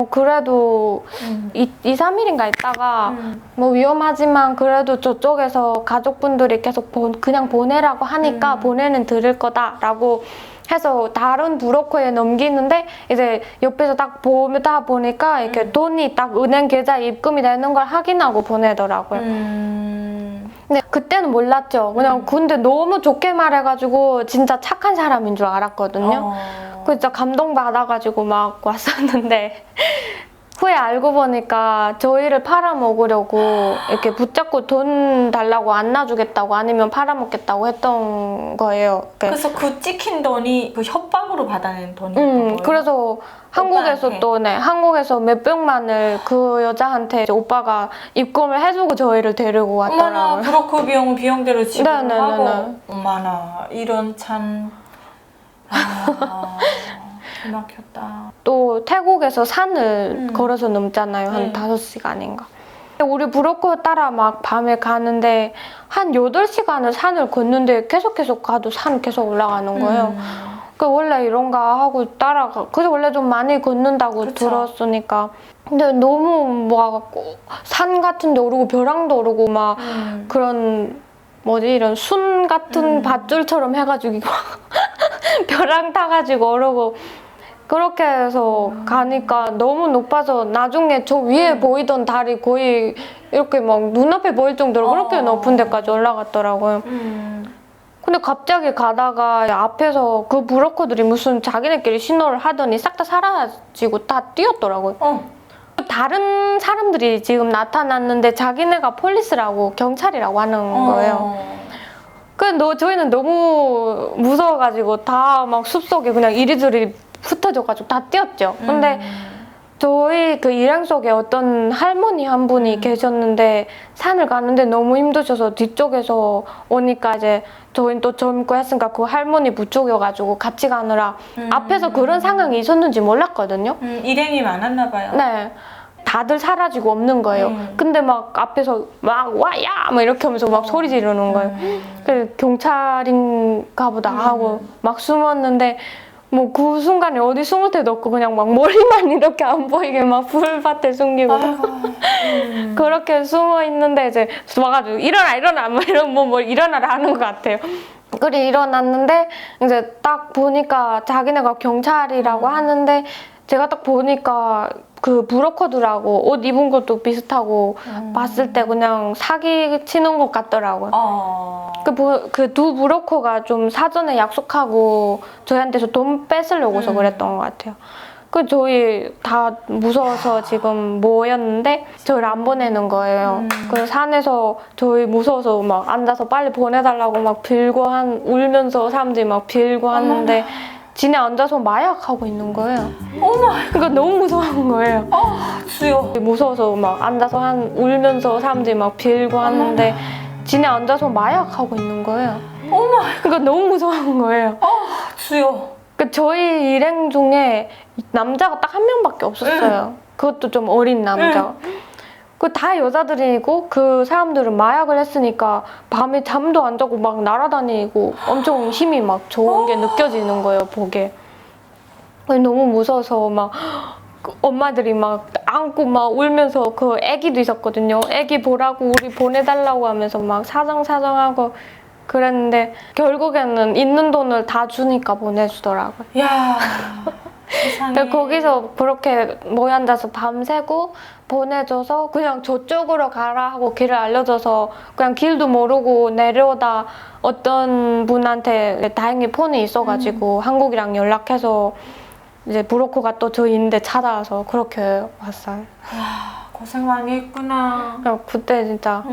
그래도 2, 3일인가 있다가 뭐 위험하지만 그래도 저쪽에서 가족분들이 계속 그냥 보내라고 하니까 보내는 드릴 거다라고 해서 다른 브로커에 넘기는데 이제 옆에서 딱 보다 보니까 이렇게 돈이 딱 은행 계좌에 입금이 되는 걸 확인하고 보내더라고요. 근데 그때는 몰랐죠. 그냥 근데 너무 좋게 말해가지고 진짜 착한 사람인 줄 알았거든요. 그래서 진짜 감동받아가지고 막 왔었는데 후에 알고 보니까 저희를 팔아먹으려고 이렇게 붙잡고 돈 달라고 안 놔주겠다고 아니면 팔아먹겠다고 했던 거예요. 그래서 그 찍힌 돈이 그 협박으로 받아낸 돈이었던 거예요? 그래서 한국에서 또 한국에서 몇백만을 그 여자한테 오빠가 입금을 해주고 저희를 데리고 왔더라고요. 어머나 브로커 비용대로 지불을 네. 하고 어머나 이런 참 막혔다. 또 태국에서 산을 걸어서 넘잖아요. 한 5시간인가. 우리 브로커 따라 막 밤에 가는데 한 8시간을 산을 걷는데 계속 가도 산 계속 올라가는 거예요. 그 원래 이런가 하고 따라가. 그래서 원래 좀 많이 걷는다고 그쵸. 들었으니까. 근데 너무 막 산 같은 데 오르고 벼랑도 오르고 막 그런 뭐지 이런 순 같은 밧줄처럼 해가지고 막 벼랑 타가지고 오르고 그렇게 해서 가니까 너무 높아서 나중에 저 위에 보이던 달이 거의 이렇게 막 눈앞에 보일 정도로 그렇게 높은 데까지 올라갔더라고요. 근데 갑자기 가다가 앞에서 그 브로커들이 무슨 자기네끼리 신호를 하더니 싹 다 사라지고 다 뛰었더라고요. 다른 사람들이 지금 나타났는데 자기네가 폴리스라고 경찰이라고 하는 거예요. 근데 저희는 너무 무서워가지고 다 막 숲속에 그냥 이리저리 흩어져가지고 다 뛰었죠. 근데 저희 그 일행 속에 어떤 할머니 한 분이 계셨는데 산을 가는데 너무 힘드셔서 뒤쪽에서 오니까 이제 저희는 또 젊고 했으니까 그 할머니 부축여가지고 같이 가느라 앞에서 그런 상황이 있었는지 몰랐거든요. 일행이 많았나 봐요. 네. 다들 사라지고 없는 거예요. 근데 막 앞에서 막 와야 막 이렇게 하면서 막 소리 지르는 거예요. 그 경찰인가 보다 하고 막 숨었는데 뭐 그 순간에 어디 숨을 데도 없고 그냥 막 머리만 이렇게 안 보이게 막 풀밭에 숨기고 그렇게 숨어 있는데 이제 와가지고 일어나 뭐 이런 뭐 일어나라 하는 것 같아요. 그래 일어났는데 이제 딱 보니까 자기네가 경찰이라고 하는데 제가 딱 보니까 그 브로커들하고 옷 입은 것도 비슷하고 봤을 때 그냥 사기 치는 것 같더라고요. 그 두 브로커가 좀 사전에 약속하고 저희한테서 돈 뺏으려고서 그랬던 것 같아요. 그 저희 다 무서워서 지금 모였는데 저희를 안 보내는 거예요. 그 산에서 저희 무서워서 막 앉아서 빨리 보내달라고 막 빌고 울면서 사람들이 막 빌고 하는데 지네 앉아서 마약하고 있는 거예요. 어머, 그러니까 너무 무서운 거예요. 주여. 무서워서 막 앉아서 울면서 사람들이 막 빌고 하는데 지네 앉아서 마약하고 있는 거예요. 어머, 그러니까 너무 무서운 거예요. 주여. 그 저희 일행 중에 남자가 딱 한 명밖에 없었어요. 그것도 좀 어린 남자. 그 다 여자들이고 그 사람들은 마약을 했으니까 밤에 잠도 안 자고 막 날아다니고 엄청 힘이 막 좋은 게 느껴지는 거예요, 보게. 너무 무서워서 막 엄마들이 막 안고 막 울면서 그 애기도 있었거든요. 애기 보라고 우리 보내달라고 하면서 막 사정사정하고 그랬는데 결국에는 있는 돈을 다 주니까 보내주더라고요. 야, 세상에. 근데 거기서 그렇게 모여 앉아서 밤새고 보내줘서 그냥 저쪽으로 가라 하고 길을 알려줘서 그냥 길도 모르고 내려오다 어떤 분한테 다행히 폰이 있어가지고 한국이랑 연락해서 이제 브로커가 또 저희 있는데 찾아와서 그렇게 왔어요. 야, 고생 많이 했구나. 그때 진짜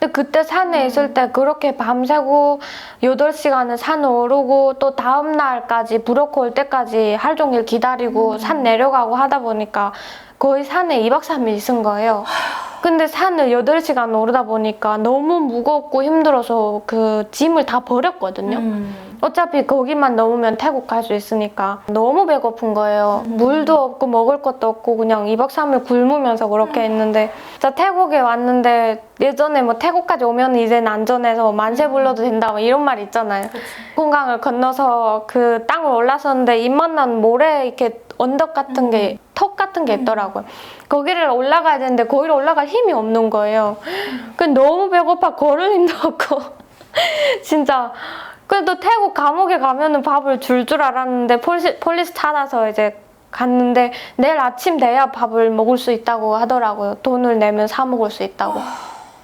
근데 그때 산에 있을 때 그렇게 밤새고 8시간을 산 오르고 또 다음 날까지 브로커 올 때까지 하루 종일 기다리고 산 내려가고 하다 보니까 거의 산에 2박 3일 있은 거예요. 근데 산을 8시간 오르다 보니까 너무 무겁고 힘들어서 그 짐을 다 버렸거든요. 어차피 거기만 넘으면 태국 갈 수 있으니까 너무 배고픈 거예요. 물도 없고 먹을 것도 없고 그냥 2박 3일 굶으면서 그렇게 했는데 저 태국에 왔는데 예전에 뭐 태국까지 오면 이제는 안전해서 만세 불러도 된다 뭐 이런 말 있잖아요. 홍강을 건너서 그 땅을 올라섰는데 입만난 모래 이렇게 언덕 같은 게 턱 같은 게 있더라고요. 거기를 올라가야 되는데 거기를 올라갈 힘이 없는 거예요. 너무 배고파 걸을 힘도 없고 진짜 그래도 태국 감옥에 가면은 밥을 줄 알았는데 폴리스 찾아서 이제 갔는데 내일 아침 돼야 밥을 먹을 수 있다고 하더라고요. 돈을 내면 사 먹을 수 있다고.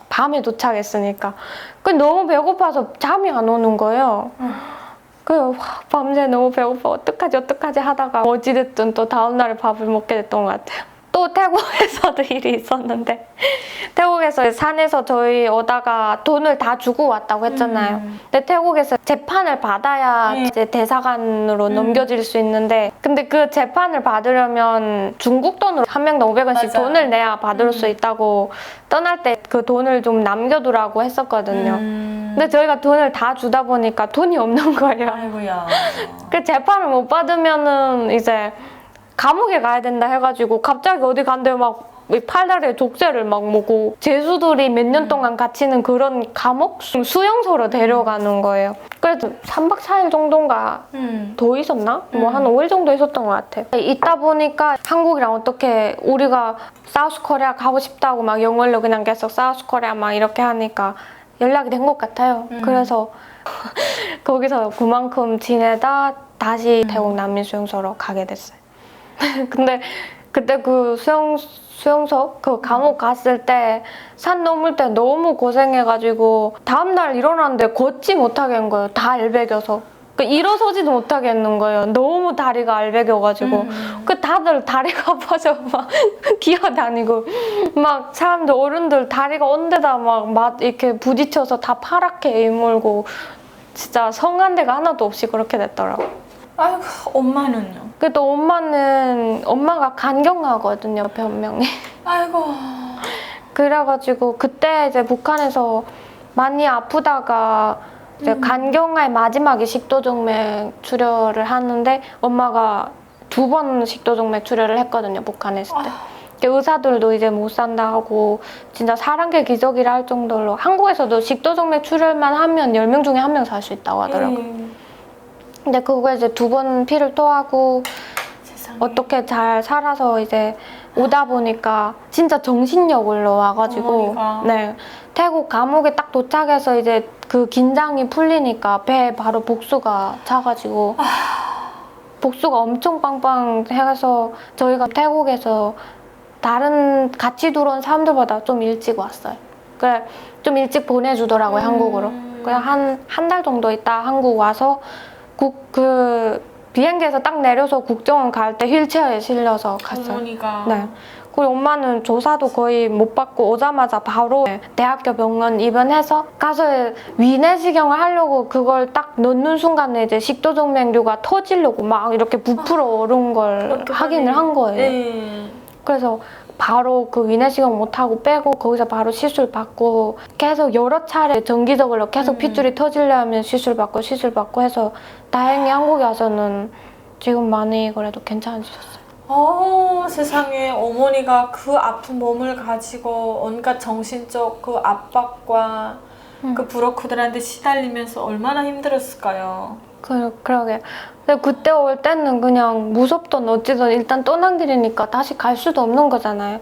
밤에 도착했으니까. 너무 배고파서 잠이 안 오는 거예요. 그래서 밤새 너무 배고파 어떡하지 하다가 어찌됐든 또 다음날에 밥을 먹게 됐던 것 같아요. 또 태국에서도 일이 있었는데 태국에서 산에서 저희 오다가 돈을 다 주고 왔다고 했잖아요. 근데 태국에서 재판을 받아야 이제 대사관으로 넘겨질 수 있는데 근데 그 재판을 받으려면 중국 돈으로 한 명당 500원씩 맞아. 돈을 내야 받을 수 있다고 떠날 때 그 돈을 좀 남겨두라고 했었거든요. 근데 저희가 돈을 다 주다 보니까 돈이 없는 거예요. 아이고야. 그 재판을 못 받으면은 이제 감옥에 가야 된다 해가지고 갑자기 어디 간대요. 막 팔다리에 족쇄를 막 먹고 제수들이 몇 년 동안 갇히는 그런 감옥? 수용소로 데려가는 거예요. 그래도 3박 4일 정도인가 더 있었나? 뭐 한 5일 정도 있었던 것 같아요. 있다 보니까 한국이랑 어떻게 우리가 사우스 코리아 가고 싶다고 막 영어로 그냥 계속 사우스 코리아 막 이렇게 하니까 연락이 된 것 같아요. 그래서 거기서 그만큼 지내다 다시 태국 난민 수용소로 가게 됐어요. 근데 그때 그 수용소 그 감옥 갔을 때 산 넘을 때 너무 고생해가지고 다음날 일어났는데 걷지 못하게 한 거예요. 다 알배겨서. 그 일어서지도 못하게 했는 거예요. 너무 다리가 알배겨가지고. 그 다들 다리가 아파서 막 기어다니고 막 사람들 어른들 다리가 온데다 막 이렇게 부딪혀서 다 파랗게 이물고 진짜 성한 데가 하나도 없이 그렇게 됐더라고. 아이고, 엄마는요? 그래도 엄마가 간경하거든요, 변명이. 아이고. 그래가지고 그때 이제 북한에서 많이 아프다가 이제 간경화의 마지막에 식도정맥 출혈을 하는데 엄마가 2번 식도정맥 출혈을 했거든요, 북한에 있을 때. 의사들도 이제 못 산다 하고 진짜 사랑의 기적이라 할 정도로 한국에서도 식도정맥 출혈만 하면 10명 중에 1명 살 수 있다고 하더라고요. 근데 그거 이제 2번 피를 토하고 세상에. 어떻게 잘 살아서 이제 오다 보니까 진짜 정신력으로 와가지고 어머니가. 네, 태국 감옥에 딱 도착해서 이제 그 긴장이 풀리니까 배에 바로 복수가 차가지고 복수가 엄청 빵빵해서 저희가 태국에서 다른 같이 들어온 사람들보다 좀 일찍 왔어요. 그래 좀 일찍 보내주더라고요, 한국으로. 그냥 한 달 정도 있다 한국 와서 그 비행기에서 딱 내려서 국정원 갈 때 휠체어에 실려서 갔어요. 어머니가. 네. 그리고 엄마는 조사도 거의 못 받고 오자마자 바로 대학교 병원 입원해서 가서 위내시경을 하려고 그걸 딱 넣는 순간에 이제 식도정맥류가 터지려고 막 이렇게 부풀어 오른 걸 확인을 한 거예요. 그래서 바로 그 위내시경 못하고 빼고 거기서 바로 시술 받고 계속 여러 차례 정기적으로 계속 핏줄이 터지려면 시술 받고 해서 다행히 한국에 와서는 지금 많이 그래도 괜찮아지셨어요. 세상에 어머니가 그 아픈 몸을 가지고 온갖 정신적 그 압박과 그 브로커들한테 시달리면서 얼마나 힘들었을까요? 그러게. 근데 그때 올 때는 그냥 무섭던 어찌든 일단 떠난 길이니까 다시 갈 수도 없는 거잖아요.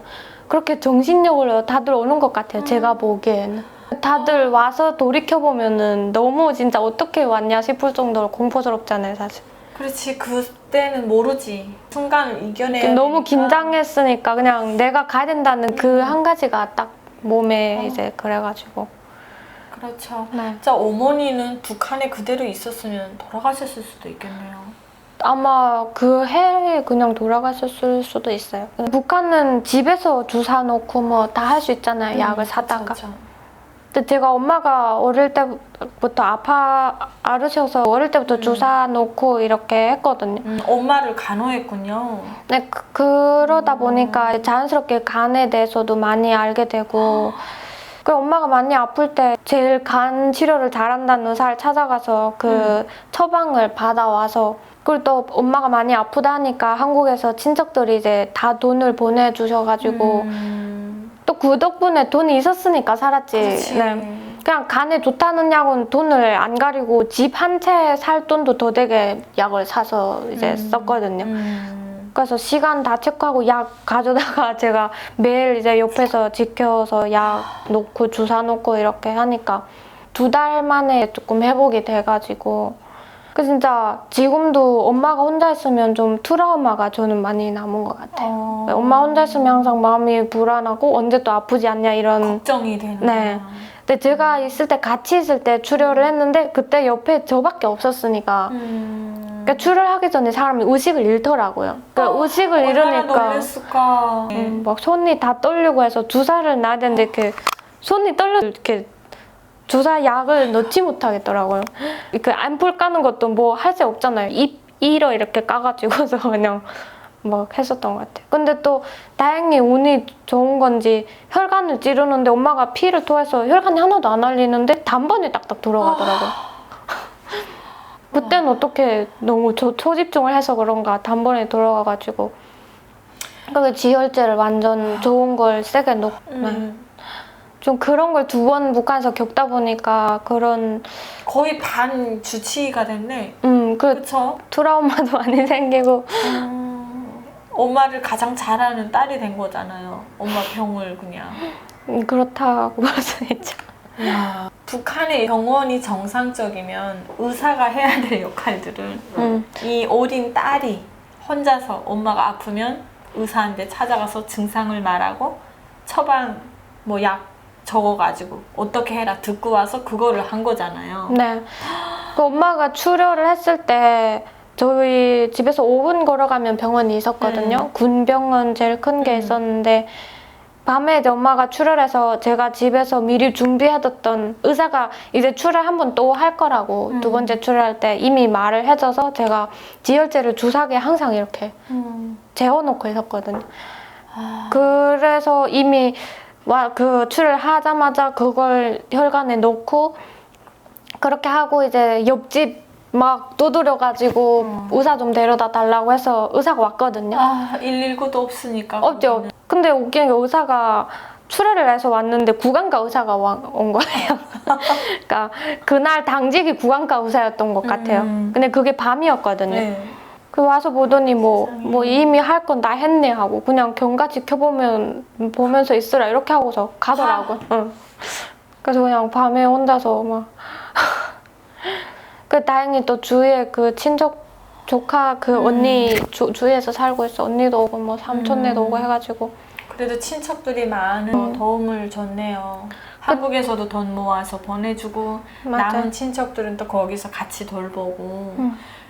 그렇게 정신력으로 다들 오는 것 같아요, 제가 보기에는. 다들 와서 돌이켜보면은 너무 진짜 어떻게 왔냐 싶을 정도로 공포스럽잖아요, 사실. 그렇지, 그때는 모르지. 순간을 이겨내야 너무 되니까. 긴장했으니까 그냥 내가 가야 된다는 그 한 가지가 딱 몸에 이제 그래가지고. 그렇죠. 네. 진짜 어머니는 북한에 그대로 있었으면 돌아가셨을 수도 있겠네요. 아마 그 해에 그냥 돌아가셨을 수도 있어요. 북한은 집에서 주사 놓고 뭐 다 할 수 있잖아요, 약을 사다가. 그쵸. 근데 제가 엄마가 어릴 때부터 앓으셔서 어릴 때부터 주사 놓고 이렇게 했거든요. 엄마를 간호했군요. 네, 그러다 보니까 자연스럽게 간에 대해서도 많이 알게 되고 그 엄마가 많이 아플 때 제일 간 치료를 잘한다는 의사를 찾아가서 그 처방을 받아와서 그리고 또 엄마가 많이 아프다 하니까 한국에서 친척들이 이제 다 돈을 보내주셔가지고 또 그 덕분에 돈이 있었으니까 살았지. 그렇지. 네. 그냥 간에 좋다는 약은 돈을 안 가리고 집 한 채 살 돈도 더 되게 약을 사서 이제 썼거든요. 그래서 시간 다 체크하고 약 가져다가 제가 매일 이제 옆에서 지켜서 약 놓고 주사 놓고 이렇게 하니까 2달 만에 조금 회복이 돼가지고 그 진짜 지금도 엄마가 혼자 있으면 좀 트라우마가 저는 많이 남은 것 같아요. 엄마 혼자 있으면 항상 마음이 불안하고 언제 또 아프지 않냐 이런 걱정이 되는. 네. 근데 제가 있을 때 같이 있을 때 출혈을 했는데 그때 옆에 저밖에 없었으니까 그러니까 출혈하기 전에 사람이 의식을 잃더라고요. 그러니까 의식을 얼마나 잃으니까 놀랬을까. 막 손이 다 떨리고 해서 주사를 놔야 되는데 이렇게 손이 떨려 이렇게 주사 약을 넣지 못하겠더라고요. 그 앰플 까는 것도 뭐 할 새 없잖아요. 이로 이렇게 까가지고서 그냥 막 했었던 것 같아요. 근데 또 다행히 운이 좋은 건지 혈관을 찌르는데 엄마가 피를 토해서 혈관이 하나도 안 알리는데 단번에 딱딱 들어가더라고요. 그때는 어떻게 너무 초집중을 해서 그런가 단번에 들어가가지고 그 지혈제를 완전 좋은 걸 세게 놓고 좀 그런 걸 2번 북한에서 겪다 보니까 그런 거의 반 주치의가 됐네. 그쵸? 트라우마도 많이 생기고 엄마를 가장 잘하는 딸이 된 거잖아요. 엄마 병을 그냥. 그렇다고 볼 수 있죠. 북한의 병원이 정상적이면 의사가 해야 될 역할들은 이 어린 딸이 혼자서 엄마가 아프면 의사한테 찾아가서 증상을 말하고 처방 뭐 약 적어가지고 어떻게 해라 듣고 와서 그거를 한 거잖아요. 네. 그 엄마가 출혈을 했을 때 저희 집에서 5분 걸어가면 병원이 있었거든요. 군병원 제일 큰 게 있었는데 밤에 이제 엄마가 출혈해서 제가 집에서 미리 준비해뒀던 의사가 이제 출혈 한 번 또 할 거라고 2번째 출혈할 때 이미 말을 해줘서 제가 지혈제를 주사기에 항상 이렇게 재워놓고 있었거든요. 그래서 이미 그 출혈하자마자 그걸 혈관에 넣고 그렇게 하고 이제 옆집 막 두드려가지고 의사 좀 데려다 달라고 해서 의사가 왔거든요. 119도 없으니까. 없죠. 거기는. 근데 웃긴 게 의사가 출혈을 해서 왔는데 구강과 의사가 온 거예요. 그러니까 그날 당직이 구강과 의사였던 것 같아요. 근데 그게 밤이었거든요. 네. 그 와서 보더니 뭐 이미 할 건 다 했네 하고 그냥 경과 보면서 있으라 이렇게 하고서 가더라고. 응. 그래서 그냥 밤에 혼자서 막 그 다행히 또 주위에 그 친척 조카 그 언니 주위에서 살고 있어. 언니도 오고 뭐 삼촌네도 오고 해가지고 그래도 친척들이 많은 도움을 줬네요. 한국에서도 돈 모아서 보내주고 맞아. 남은 친척들은 또 거기서 같이 돌보고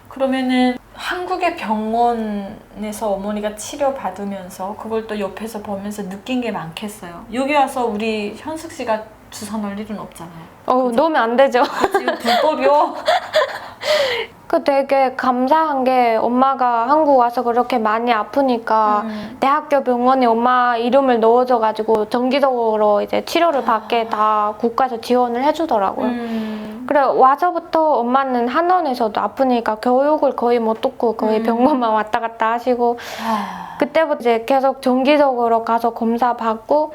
그러면은 한국의 병원에서 어머니가 치료받으면서 그걸 또 옆에서 보면서 느낀 게 많겠어요. 여기 와서 우리 현숙 씨가 주사 넣을 일은 없잖아요. 놓으면 안 되죠. 지금 불법이요. 그 되게 감사한 게 엄마가 한국 와서 그렇게 많이 아프니까 대학교 병원에 엄마 이름을 넣어줘가지고 정기적으로 이제 치료를 받게 다 국가에서 지원을 해주더라고요. 그래 와서부터 엄마는 한원에서도 아프니까 교육을 거의 못 듣고 거의 병원만 왔다 갔다 하시고 그때부터 이제 계속 정기적으로 가서 검사 받고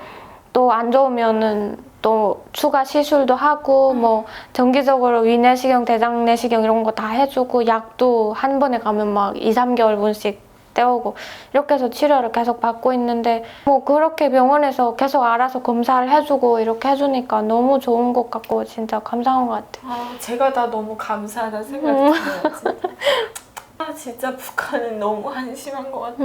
또 안 좋으면은 또 추가 시술도 하고 뭐 정기적으로 위내시경, 대장내시경 이런 거 다 해주고 약도 한 번에 가면 막 2, 3개월분씩 떼오고 이렇게 해서 치료를 계속 받고 있는데 뭐 그렇게 병원에서 계속 알아서 검사를 해주고 이렇게 해주니까 너무 좋은 것 같고 진짜 감사한 것 같아요. 제가 다 너무 감사하다 생각이 들어요. 진짜 북한은 너무 한심한 것 같아.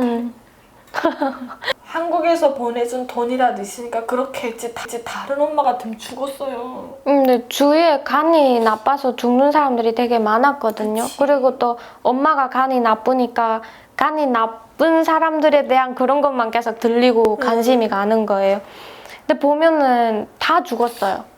한국에서 보내준 돈이라도 있으니까 그렇게 했지 다른 엄마 같으면 죽었어요. 근데 주위에 간이 나빠서 죽는 사람들이 되게 많았거든요. 그치. 그리고 또 엄마가 간이 나쁘니까 간이 나쁜 사람들에 대한 그런 것만 계속 들리고 관심이 가는 거예요. 근데 보면은 다 죽었어요.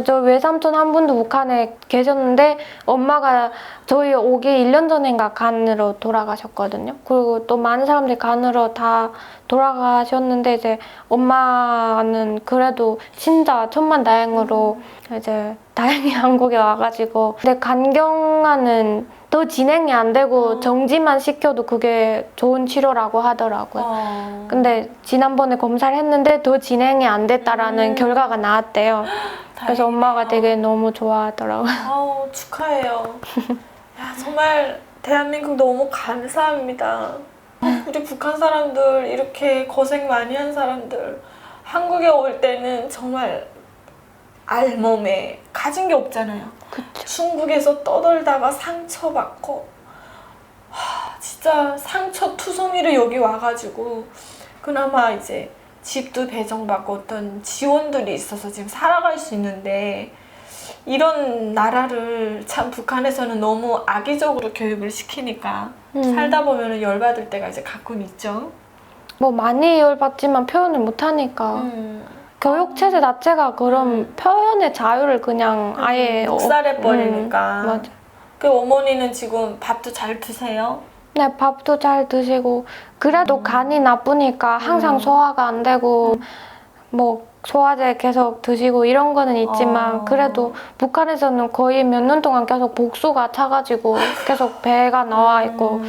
저 외삼촌 한 분도 북한에 계셨는데 엄마가 저희 오기 1년 전인가 간으로 돌아가셨거든요. 그리고 또 많은 사람들이 간으로 다 돌아가셨는데 이제 엄마는 그래도 진짜 천만다행으로 이제 다행히 한국에 와가지고 근데 간경화는 더 진행이 안 되고 정지만 시켜도 그게 좋은 치료라고 하더라고요. 근데 지난번에 검사를 했는데 더 진행이 안 됐다라는 결과가 나왔대요. 그래서 엄마가 되게 너무 좋아하더라고요. 축하해요. 야, 정말 대한민국 너무 감사합니다. 우리 북한 사람들 이렇게 고생 많이 한 사람들 한국에 올 때는 정말 알몸에 가진 게 없잖아요. 그쵸. 중국에서 떠돌다가 상처받고 진짜 상처 투성이를 여기 와가지고 그나마 이제 집도 배정받고 어떤 지원들이 있어서 지금 살아갈 수 있는데 이런 나라를 참 북한에서는 너무 악의적으로 교육을 시키니까 살다 보면 열받을 때가 이제 가끔 있죠. 뭐 많이 열받지만 표현을 못하니까 교육 체제 자체가 그런 표현의 자유를 그냥 아예 묵살해버리니까. 맞아. 그 어머니는 지금 밥도 잘 드세요? 네, 밥도 잘 드시고 그래도 간이 나쁘니까 항상 소화가 안 되고 뭐 소화제 계속 드시고 이런 거는 있지만 그래도 북한에서는 거의 몇 년 동안 계속 복수가 차가지고 계속 배가 나와 있고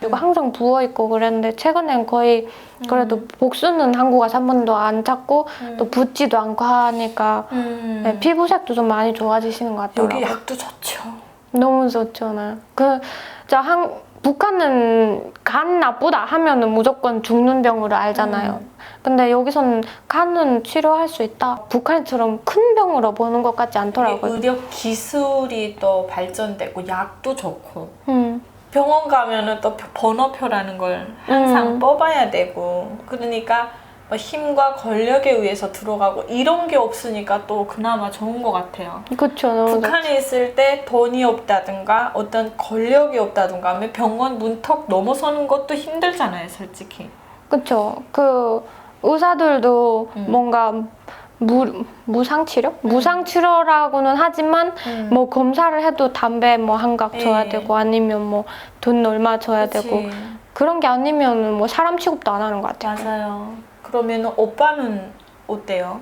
그리고 항상 부어있고 그랬는데 최근엔 거의 그래도 복수는 한국 와서 한 번도 안 찾고 또 붓지도 않고 하니까 네, 피부색도 좀 많이 좋아지시는 것 같더라고요. 여기 약도 좋죠. 너무 좋잖아요. 북한은 간 나쁘다 하면은 무조건 죽는 병으로 알잖아요. 근데 여기서는 간은 치료할 수 있다. 북한처럼 큰 병으로 보는 것 같지 않더라고요. 의료 기술이 또 발전되고 약도 좋고 음. 병원 가면은 또 번호표라는 걸 항상 뽑아야 되고 그러니까 뭐 힘과 권력에 의해서 들어가고 이런 게 없으니까 또 그나마 좋은 것 같아요. 그쵸. 너무 북한에 있을 때 돈이 없다든가 어떤 권력이 없다든가 하면 병원 문턱 넘어서는 것도 힘들잖아요, 솔직히. 그쵸. 그 의사들도 뭔가 무상치료? 무상치료라고는 하지만 뭐 검사를 해도 담배 뭐 한 각 줘야 예. 되고 아니면 뭐 돈 얼마 줘야 그치. 되고 그런 게 아니면 뭐 사람 취급도 안 하는 것 같아요. 맞아요. 그러면 오빠는 어때요?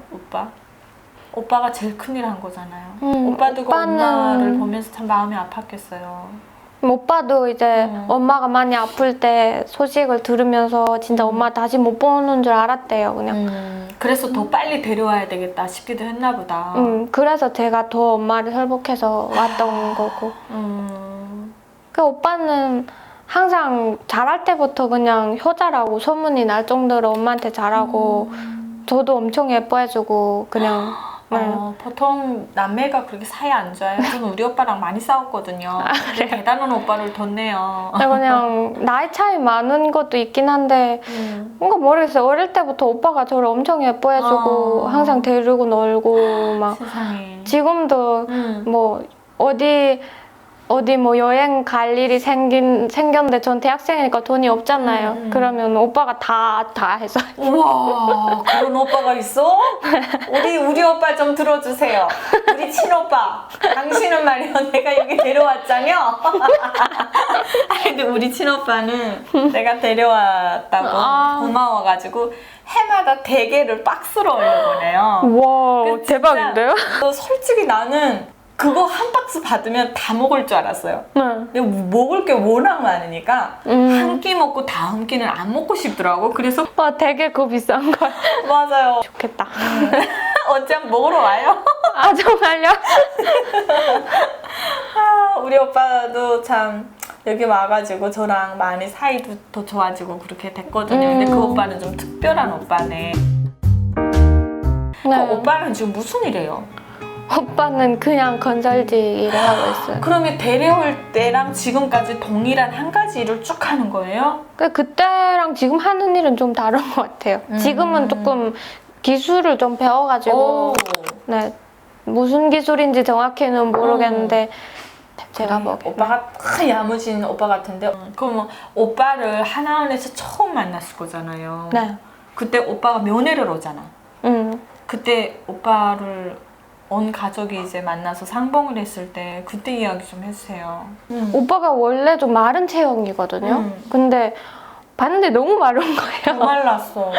오빠가 제일 큰일 한 거잖아요. 오빠도 그 엄마를 보면서 참 마음이 아팠겠어요. 오빠도 이제 엄마가 많이 아플 때 소식을 들으면서 진짜 엄마 다시 못 보는 줄 알았대요, 그냥. 그래서 더 빨리 데려와야 되겠다 싶기도 했나 보다. 그래서 제가 더 엄마를 설복해서 왔던 거고. 그 오빠는 항상 자랄 때부터 그냥 효자라고 소문이 날 정도로 엄마한테 잘하고 저도 엄청 예뻐해주고 그냥 보통 남매가 그렇게 사이 안 좋아요. 저는 우리 오빠랑 많이 싸웠거든요. 근데 대단한 오빠를 뒀네요. 그냥 나이 차이 많은 것도 있긴 한데 뭔가 모르겠어요. 어릴 때부터 오빠가 저를 엄청 예뻐해주고 항상 데리고 놀고 막 세상에. 지금도 뭐 어디 뭐 여행 갈 일이 생겼는데 전 대학생이니까 돈이 없잖아요. 그러면 오빠가 다 해서. 우와, 그런 오빠가 있어? 우리 오빠 좀 들어주세요. 우리 친오빠. 당신은 말이야, 내가 여기 데려왔잖여? 근데 우리 친오빠는 내가 데려왔다고 고마워가지고 해마다 대게를 박스로 올려보내요. 와, 대박인데요? 솔직히 나는 그거 한 박스 받으면 다 먹을 줄 알았어요. 네. 근데 먹을 게 워낙 많으니까 한 끼 먹고 다음 끼는 안 먹고 싶더라고. 그래서 와, 되게 그거 비싼 거. 맞아요. 좋겠다. 언제 한번 먹으러 와요? 아, 정말요? 우리 오빠도 참 여기 와가지고 저랑 많이 사이도 더 좋아지고 그렇게 됐거든요. 근데 그 오빠는 좀 특별한 오빠네. 그 오빠는 지금 무슨 일해요? 오빠는 그냥 건설직 일을 하고 있어요. 그러면 데려올 때랑 지금까지 동일한 한 가지 일을 쭉 하는 거예요? 그때랑 지금 하는 일은 좀 다른 것 같아요. 지금은 조금 기술을 좀 배워가지고 네, 무슨 기술인지 정확히는 모르겠는데 제가 뭐 오빠가 큰 야무진 오빠 같은데 그럼 오빠를 하나원에서 처음 만났을 거잖아요. 네. 그때 오빠가 면회를 오잖아. 그때 오빠를 온 가족이 이제 만나서 상봉을 했을 때 그때 이야기 좀 해주세요. 오빠가 원래 좀 마른 체형이거든요. 근데 봤는데 너무 마른 거예요. 말랐어.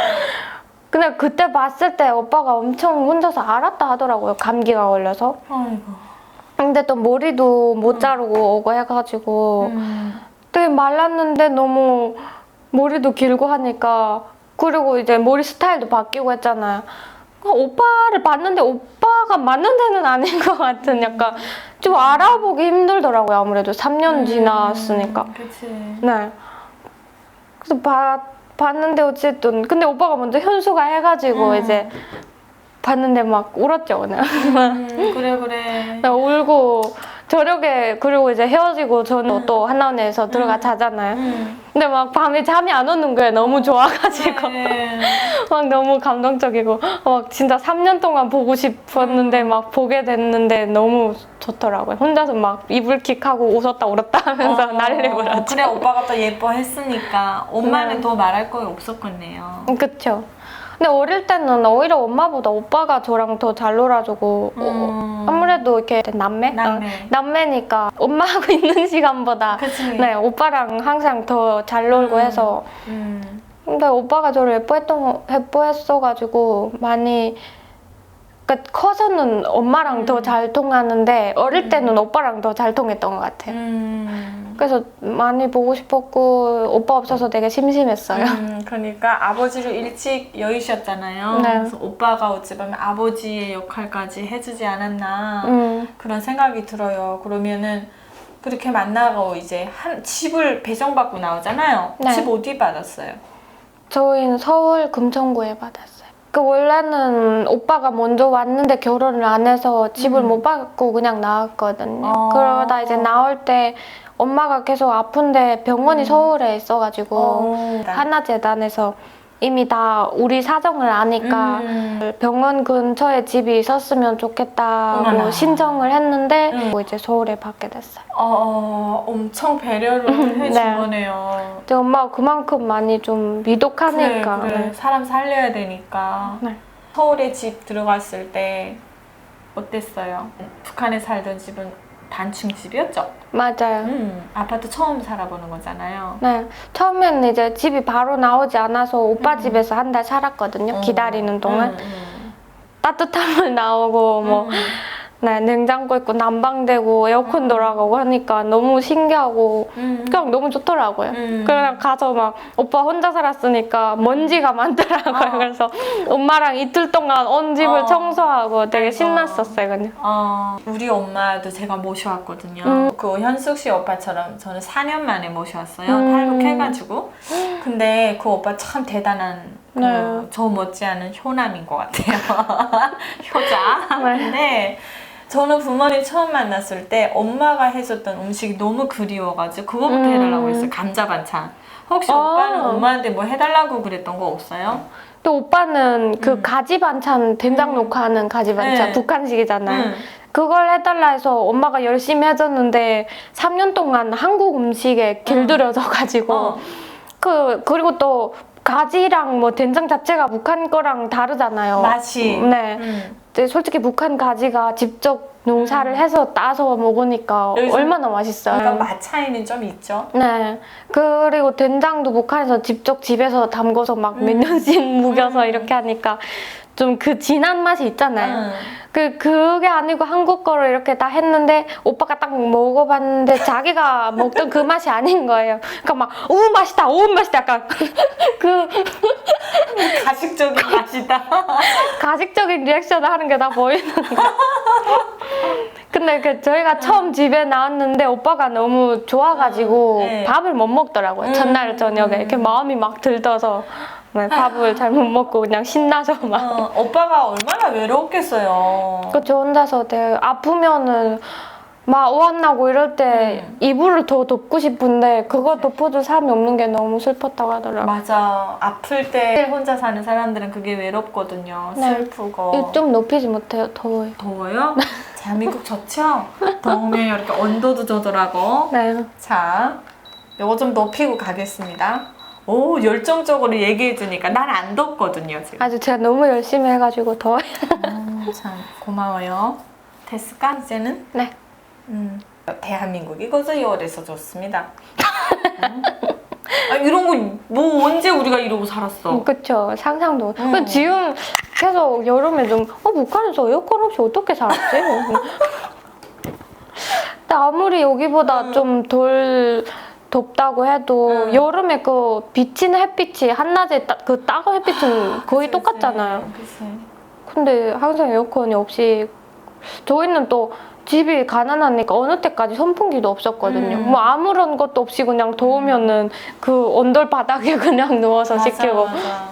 근데 그때 봤을 때 오빠가 엄청 혼자서 앓았다 하더라고요. 감기가 걸려서. 아이고. 근데 또 머리도 못 자르고 오고 해가지고 되게 말랐는데 너무 머리도 길고 하니까 그리고 이제 머리 스타일도 바뀌고 했잖아요. 오빠를 봤는데 오빠가 맞는 데는 아닌 것 같은 약간 좀 알아보기 힘들더라고요. 아무래도 3년 지났으니까. 그치. 네. 그래서 봤는데 어쨌든 근데 오빠가 먼저 현수가 해가지고 이제 봤는데 막 울었죠 오늘. 그래. 나 울고 저녁에 그리고 이제 헤어지고 저는 또 한라운에서 들어가 자잖아요. 근데 막 밤에 잠이 안 오는 거예요. 너무 좋아가지고 막 너무 감동적이고 막 진짜 3년 동안 보고 싶었는데 막 보게 됐는데 너무 좋더라고요. 혼자서 막 이불킥하고 웃었다 울었다 하면서 난리 불었죠. 그래 오빠가 또 예뻐했으니까 엄마는 더 말할 거 없었겠네요. 그쵸. 근데 어릴 때는 오히려 엄마보다 오빠가 저랑 더 잘 놀아주고 아무래도 이렇게 남매니까 엄마하고 있는 시간보다 네, 오빠랑 항상 더 잘 놀고 해서 근데 오빠가 저를 예뻐했어가지고 많이 그러니까 커서는 엄마랑 더 잘 통하는데 어릴 때는 오빠랑 더 잘 통했던 것 같아요. 그래서 많이 보고 싶었고 오빠 없어서 되게 심심했어요. 그러니까 아버지를 일찍 여의셨잖아요. 네. 그래서 오빠가 어찌 보면 아버지의 역할까지 해주지 않았나 그런 생각이 들어요. 그러면은 그렇게 만나고 이제 집을 배정받고 나오잖아요. 네. 집 어디 받았어요? 저희는 서울 금천구에 받았어요. 그 원래는 오빠가 먼저 왔는데 결혼을 안 해서 집을 못 받고 그냥 나왔거든요. 그러다 이제 나올 때 엄마가 계속 아픈데 병원이 서울에 있어가지고 하나재단에서 이미 다 우리 사정을 아니까 병원 근처에 집이 있었으면 좋겠다고 어머나. 신청을 했는데 이제 서울에 받게 됐어요. 엄청 배려를 해준 네. 거네요. 근데 엄마가 그만큼 많이 좀 미독하니까. 그래. 사람 살려야 되니까. 네. 서울에 집 들어갔을 때 어땠어요? 북한에 살던 집은 단층 집이었죠? 맞아요. 아파트 처음 살아보는 거잖아요. 네. 처음에는 이제 집이 바로 나오지 않아서 오빠 집에서 한 달 살았거든요. 기다리는 동안. 따뜻한 물 나오고 뭐 네, 냉장고 있고 난방되고 에어컨 돌아가고 하니까 너무 신기하고 그냥 너무 좋더라고요. 그냥 가서 막 오빠 혼자 살았으니까 먼지가 많더라고요. 그래서 엄마랑 이틀 동안 온 집을 청소하고 되게 신났었어요. 그냥. 우리 엄마도 제가 모셔왔거든요. 그 현숙 씨 오빠처럼 저는 4년 만에 모셔왔어요. 탈북해가지고. 근데 그 오빠 참 대단한 저 못지않은 효남인 것 같아요. 효자. 근데 저는 부모님 처음 만났을 때 엄마가 해줬던 음식이 너무 그리워가지고 그거부터 해달라고 했어요. 감자 반찬. 혹시 오빠는 엄마한테 뭐 해달라고 그랬던 거 없어요? 또 오빠는 그 가지 반찬 된장 넣고 하는 가지 반찬 북한식이잖아요. 그걸 해달라 해서 엄마가 열심히 해줬는데 3년 동안 한국 음식에 길들여져가지고 그리고 또 가지랑 뭐 된장 자체가 북한 거랑 다르잖아요. 맛이. 네. 근데 솔직히 북한 가지가 직접 농사를 해서 따서 먹으니까 얼마나 맛있어요. 그러니까 맛 차이는 좀 있죠. 네. 그리고 된장도 북한에서 직접 집에서 담궈서 막 몇 년씩 묵여서 이렇게 하니까 좀 그 진한 맛이 있잖아요. 그게 아니고 한국 거로 이렇게 다 했는데 오빠가 딱 먹어봤는데 자기가 먹던 그 맛이 아닌 거예요. 그러니까 막 오 맛있다, 오 맛있다 약간 그 가식적인 맛이다. 가식적인 리액션을 하는 게 다 보이는 거. 근데 저희가 처음 집에 나왔는데 오빠가 너무 좋아가지고 밥을 못 먹더라고요. 전날 저녁에 이렇게 마음이 막 들떠서 밥을 잘 못 먹고 그냥 신나서 막. 오빠가 얼마나 외로웠겠어요. 저 혼자서 되게 아프면은 막 오한나고 이럴 때 이불을 더 덮고 싶은데 그거 덮어줄 사람이 없는 게 너무 슬펐다고 하더라고요. 맞아. 아플 때 혼자 사는 사람들은 그게 외롭거든요. 슬프고. 좀 높이지 못해요. 더워요. 더워요? 자, 미국 좋죠? 더우면 이렇게 온도도 저더라고. 네. 자, 요거 좀 높이고 가겠습니다. 오, 열정적으로 얘기해주니까 난 안 덥거든요, 지금. 아주 제가 너무 열심히 해가지고 더워요. 참 고마워요. 됐을까, 이제는? 네. 대한민국이 거저열에서 좋습니다. 이런 거 뭐 언제 우리가 이러고 살았어? 그쵸. 상상도. 근데 지금 계속 여름에 좀 북한에서 에어컨 없이 어떻게 살았지? 근데 아무리 여기보다 좀 덜 덥다고 해도 여름에 그 비치는 햇빛이 한낮에 그 따가운 햇빛은 거의 똑같잖아요. 그치. 근데 항상 에어컨이 없이 저희는 또 집이 가난하니까 어느 때까지 선풍기도 없었거든요. 뭐 아무런 것도 없이 그냥 더우면은 그 언돌 바닥에 그냥 누워서 식히고. 맞아.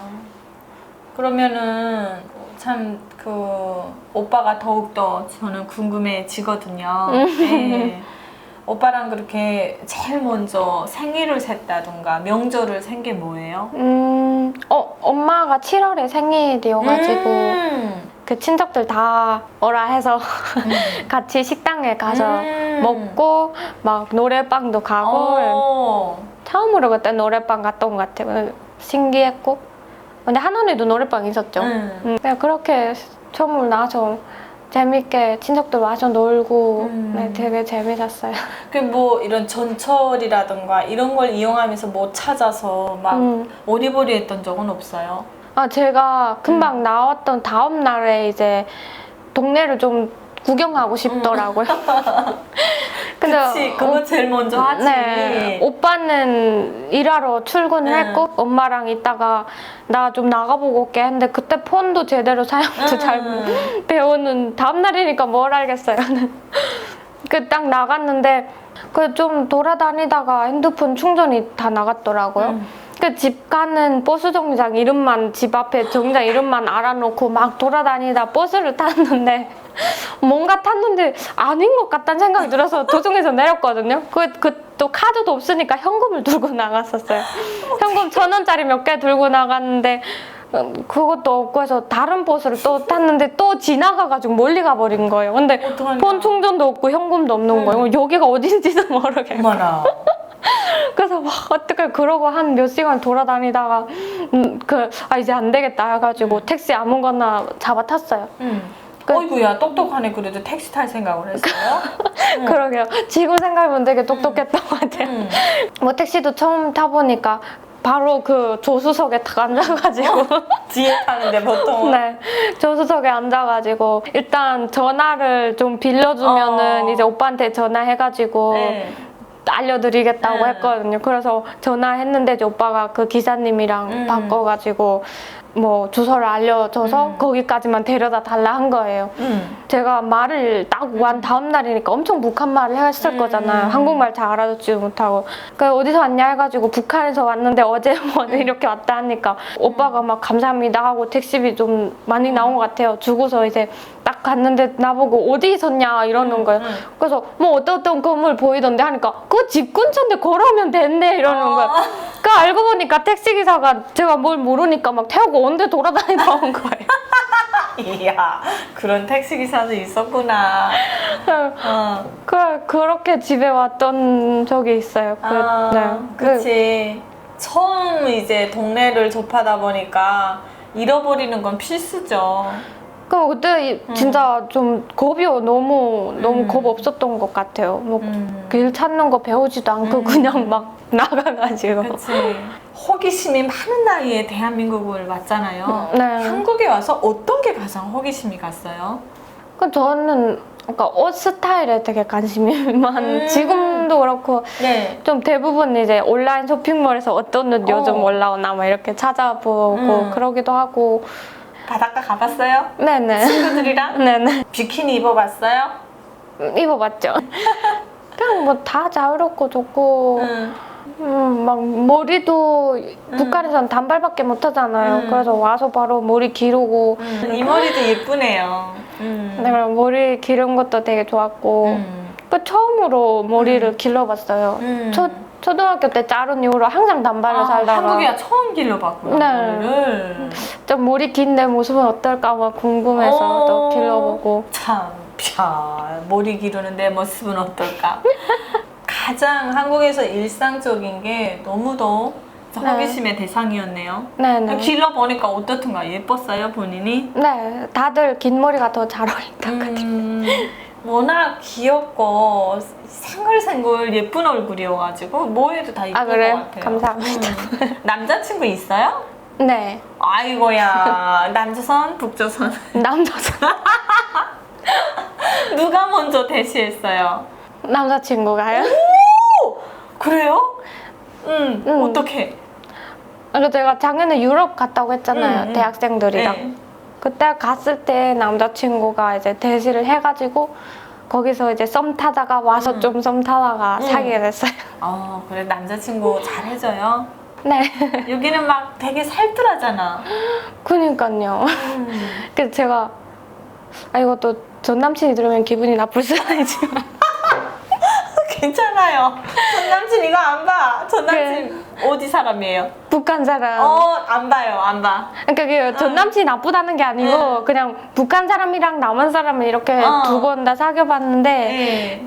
그러면은 참 그 오빠가 더욱더 저는 궁금해지거든요. 네. 오빠랑 그렇게 제일 먼저 생일을 셌다던가 명절을 센 게 뭐예요? 엄마가 7월에 생일이어가지고 그 친척들 다 오라 해서 같이 식당에 가서 먹고 막 노래방도 가고 처음으로 그때 노래방 갔던 것 같아요. 신기했고 근데 한원에도 노래방 있었죠. 그냥 그렇게 처음으로 나와서 재밌게 친척들 와서 놀고 네, 되게 재밌었어요. 그 뭐 이런 전철이라던가 이런 걸 이용하면서 뭐 찾아서 막 오리보리 했던 적은 없어요? 제가 금방 나왔던 다음 날에 이제 동네를 좀 구경하고 싶더라고요. 그치, 그거 제일 먼저 하지. 네, 오빠는 일하러 출근을 했고 엄마랑 있다가 나 좀 나가보고 올게 했는데 그때 폰도 제대로 사용도 잘 배우는 다음날이니까 뭘 알겠어요. 그 딱 나갔는데 그 좀 돌아다니다가 핸드폰 충전이 다 나갔더라고요. 그 집 가는 버스 정류장 이름만 집 앞에 정류장 이름만 알아놓고 막 돌아다니다 버스를 탔는데 뭔가 탔는데 아닌 것 같다는 생각이 들어서 도중에서 내렸거든요. 또 카드도 없으니까 현금을 들고 나갔었어요. 현금 1,000원짜리 몇 개 들고 나갔는데 그것도 없고 해서 다른 버스를 또 탔는데 또 지나가가지고 멀리 가버린 거예요. 근데 어떡하냐. 폰 충전도 없고 현금도 없는 거예요. 여기가 어딘지도 모르겠고. 어머나. 그래서 막 어떻게 그러고 한 몇 시간 돌아다니다가 이제 안 되겠다 해가지고 택시 아무거나 잡아 탔어요. 어이구야, 똑똑하네. 그래도 택시 탈 생각을 했어요? 그러게요. 지금 생각해보면 되게 똑똑했던 것 같아요. 뭐 택시도 처음 타보니까 바로 그 조수석에 딱 앉아가지고 뒤에 타는데 보통. 네, 조수석에 앉아가지고 일단 전화를 좀 빌려주면은 이제 오빠한테 전화해가지고 알려드리겠다고 했거든요. 그래서 전화했는데 이제 오빠가 그 기사님이랑 바꿔가지고 뭐 주소를 알려줘서 거기까지만 데려다 달라 한 거예요. 제가 말을 딱 완 다음 날이니까 엄청 북한 말을 했을 거잖아요. 한국말 잘 알아듣지도 못하고. 그 어디서 왔냐 해가지고 북한에서 왔는데 어제 뭐 이렇게 왔다 하니까 오빠가 막 감사합니다 하고 택시비 좀 많이 나온 것 같아요. 주고서 이제 딱 갔는데 나보고 어디 있었냐 이러는 거예요. 그래서 뭐 어떤 건물 보이던데 하니까 그 집 근처인데 걸어오면 됐네 이러는 거예요. 그 알고 보니까 택시기사가 제가 뭘 모르니까 막 태우고 언제 돌아다니다 온 거예요. 이야, 그런 택시기사도 있었구나. 그렇게 집에 왔던 적이 있어요. 그치. 처음 이제 동네를 접하다 보니까 잃어버리는 건 필수죠. 그때 진짜 좀 겁이 너무 겁 없었던 것 같아요. 뭐 길 찾는 거 배우지도 않고 그냥 막 나가가지고. 그치. 호기심이 많은 나이에 대한민국을 왔잖아요. 네. 한국에 와서 어떤 게 가장 호기심이 갔어요? 저는 그러니까 옷 스타일에 되게 관심이 지금도 그렇고 좀 대부분 이제 온라인 쇼핑몰에서 어떤 옷 요즘 올라오나 막 이렇게 찾아보고 그러기도 하고. 바닷가 가봤어요? 네네. 친구들이랑? 네네. 비키니 입어봤어요? 입어봤죠. 그냥 뭐 다 자유롭고 좋고 막 머리도 북한에서는 단발밖에 못 하잖아요. 그래서 와서 바로 머리 기르고 이 머리도 예쁘네요. 네, 머리 기른 것도 되게 좋았고 처음으로 머리를 길러봤어요. 초등학교 때 자른 이후로 항상 단발을 살다가 한국이야 처음 길러봤구나. 머리를. 좀 머리 긴 내 모습은 어떨까 막 궁금해서 또 길러보고. 참, 머리 기르는 내 모습은 어떨까. 가장 한국에서 일상적인 게 너무도 호기심의 대상이었네요. 네네. 길러보니까 어떻든가 예뻤어요, 본인이? 네, 다들 긴 머리가 더 잘 어울린다고. 워낙 귀엽고 생글생글 예쁜 얼굴이어가지고 뭐 해도 다 예쁜 것 같아요. 감사합니다. 남자친구 있어요? 네. 아이고야. 남조선, 북조선. 남자친구. 누가 먼저 대시했어요? 남자친구가요? 오! 그래요? 어떻게? 제가 작년에 유럽 갔다고 했잖아요. 대학생들이랑. 그때 갔을 때 남자친구가 이제 대시를 해가지고 거기서 이제 썸 타다가 와서 좀 썸 타다가 사귀게 됐어요. 그래 남자친구 잘해줘요? 네. 여기는 막 되게 살뜰하잖아. 그니까요. 그래서 제가 이것도 전 남친이 들으면 기분이 나쁠 수도 있지만 괜찮아요. 전 남친 이거 안 봐. 전 남친 어디 사람이에요? 북한 사람. 안 봐요. 안 봐. 그러니까 전 남친이 나쁘다는 게 아니고 그냥 북한 사람이랑 남한 사람을 이렇게 두 번 다 사귀어봤는데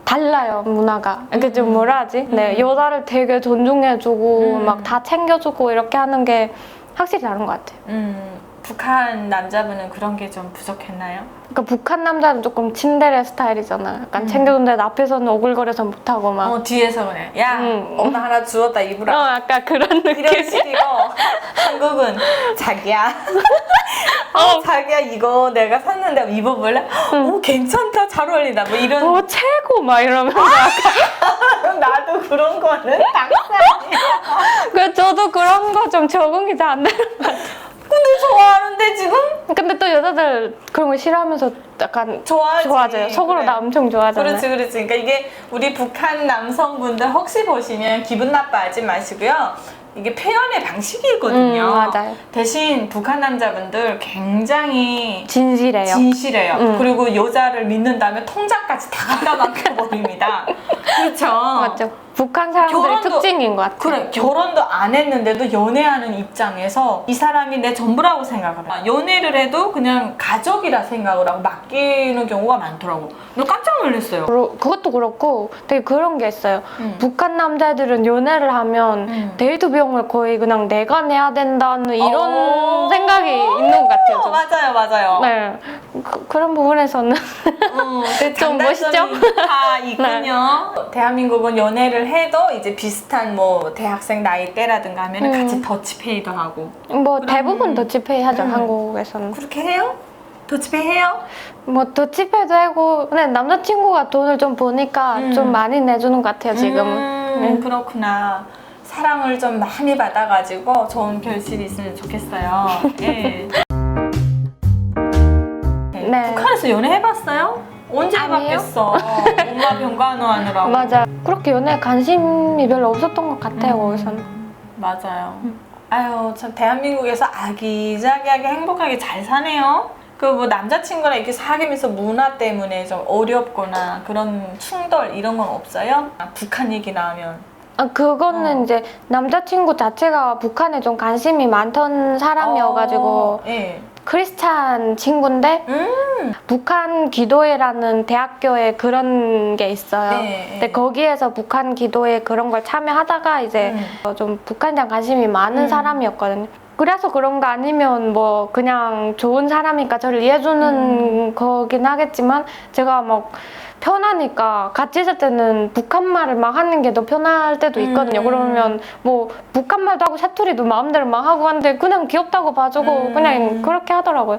달라요 문화가. 그러니까 좀 뭐라 하지? 네, 여자를 되게 존중해주고 막 다 챙겨주고 이렇게 하는 게 확실히 다른 것 같아요. 북한 남자분은 그런 게 좀 부족했나요? 그러니까 북한 남자는 조금 친데레 스타일이잖아요. 약간 챙겨주는데 앞에서는 오글거려서 못하고 막. 뒤에서 그냥 야 엄마 하나 주웠다 입으라. 약간 그런 느낌. 이런 식이고 한국은 자기야 자기야 이거 내가 샀는데 입어볼래? 오 괜찮다 잘 어울린다 뭐 이런 최고 막 이러면서 나도 그런 거는 당사이야. 그 저도 그런 거 좀 적응이 잘 안 되는 것 같아요. 근데 좋아하는데 지금? 근데 또 여자들 그런 거 싫어하면서 약간 좋아하지. 좋아져요. 속으로 그래. 나 엄청 좋아하잖아요. 그렇지. 그러니까 이게 우리 북한 남성분들 혹시 보시면 기분 나빠하지 마시고요. 이게 표현의 방식이거든요. 맞아요. 대신 북한 남자분들 굉장히 진실해요. 진실해요. 그리고 여자를 믿는다면 통장까지 다 갖다 맡겨버립니다. 그렇죠? 맞죠. 북한 사람들의 특징인 것 같아요. 그래, 결혼도 안 했는데도 연애하는 입장에서 이 사람이 내 전부라고 생각을 해. 연애를 해도 그냥 가족이라 생각을 하고 맡기는 경우가 많더라고. 너 깜짝 놀랐어요. 그것도 그렇고 되게 그런 게 있어요. 북한 남자들은 연애를 하면 데이트 비용을 거의 그냥 내가 내야 된다는 이런 생각이 있는 것 같아요. 좀. 맞아요. 네. 그런 부분에서는 좀 멋있죠? 다 있군요. 대한민국은 연애를 해도 이제 비슷한 뭐 대학생 나이대라든가 하면 같이 더치페이도 하고 뭐 대부분 더치페이 하죠. 한국에서는. 그렇게 해요? 더치페이 해요? 뭐 더치페이도 하고 근데 남자친구가 돈을 좀 보니까 좀 많이 내주는 것 같아요. 지금은. 그렇구나. 사랑을 좀 많이 받아가지고 좋은 결실이 있으면 좋겠어요. 예. 네. 북한에서 연애해봤어요? 언제 해봤겠어. 엄마 병간호 하느라고. 맞아. 그렇게 연애에 관심이 별로 없었던 것 같아요. 거기서는. 맞아요. 아유, 참 대한민국에서 아기자기하게 행복하게 잘 사네요. 그 뭐 남자친구랑 이렇게 사귀면서 문화 때문에 좀 어렵거나 그런 충돌 이런 건 없어요? 북한 얘기 나오면. 그거는 이제 남자친구 자체가 북한에 좀 관심이 많던 사람이어가지고 예. 크리스찬 친구인데 북한 기도회라는 대학교에 그런 게 있어요. 네, 근데 거기에서 북한 기도회 그런 걸 참여하다가 이제 좀 북한에 대한 관심이 많은 사람이었거든요. 그래서 그런 거 아니면 뭐 그냥 좋은 사람이니까 저를 이해해주는 거긴 하겠지만 제가 막 편하니까 같이 있을 때는 북한말을 막 하는 게 더 편할 때도 있거든요. 그러면 뭐 북한말도 하고 사투리도 마음대로 막 하고 하는데 그냥 귀엽다고 봐주고 그냥 그렇게 하더라고요.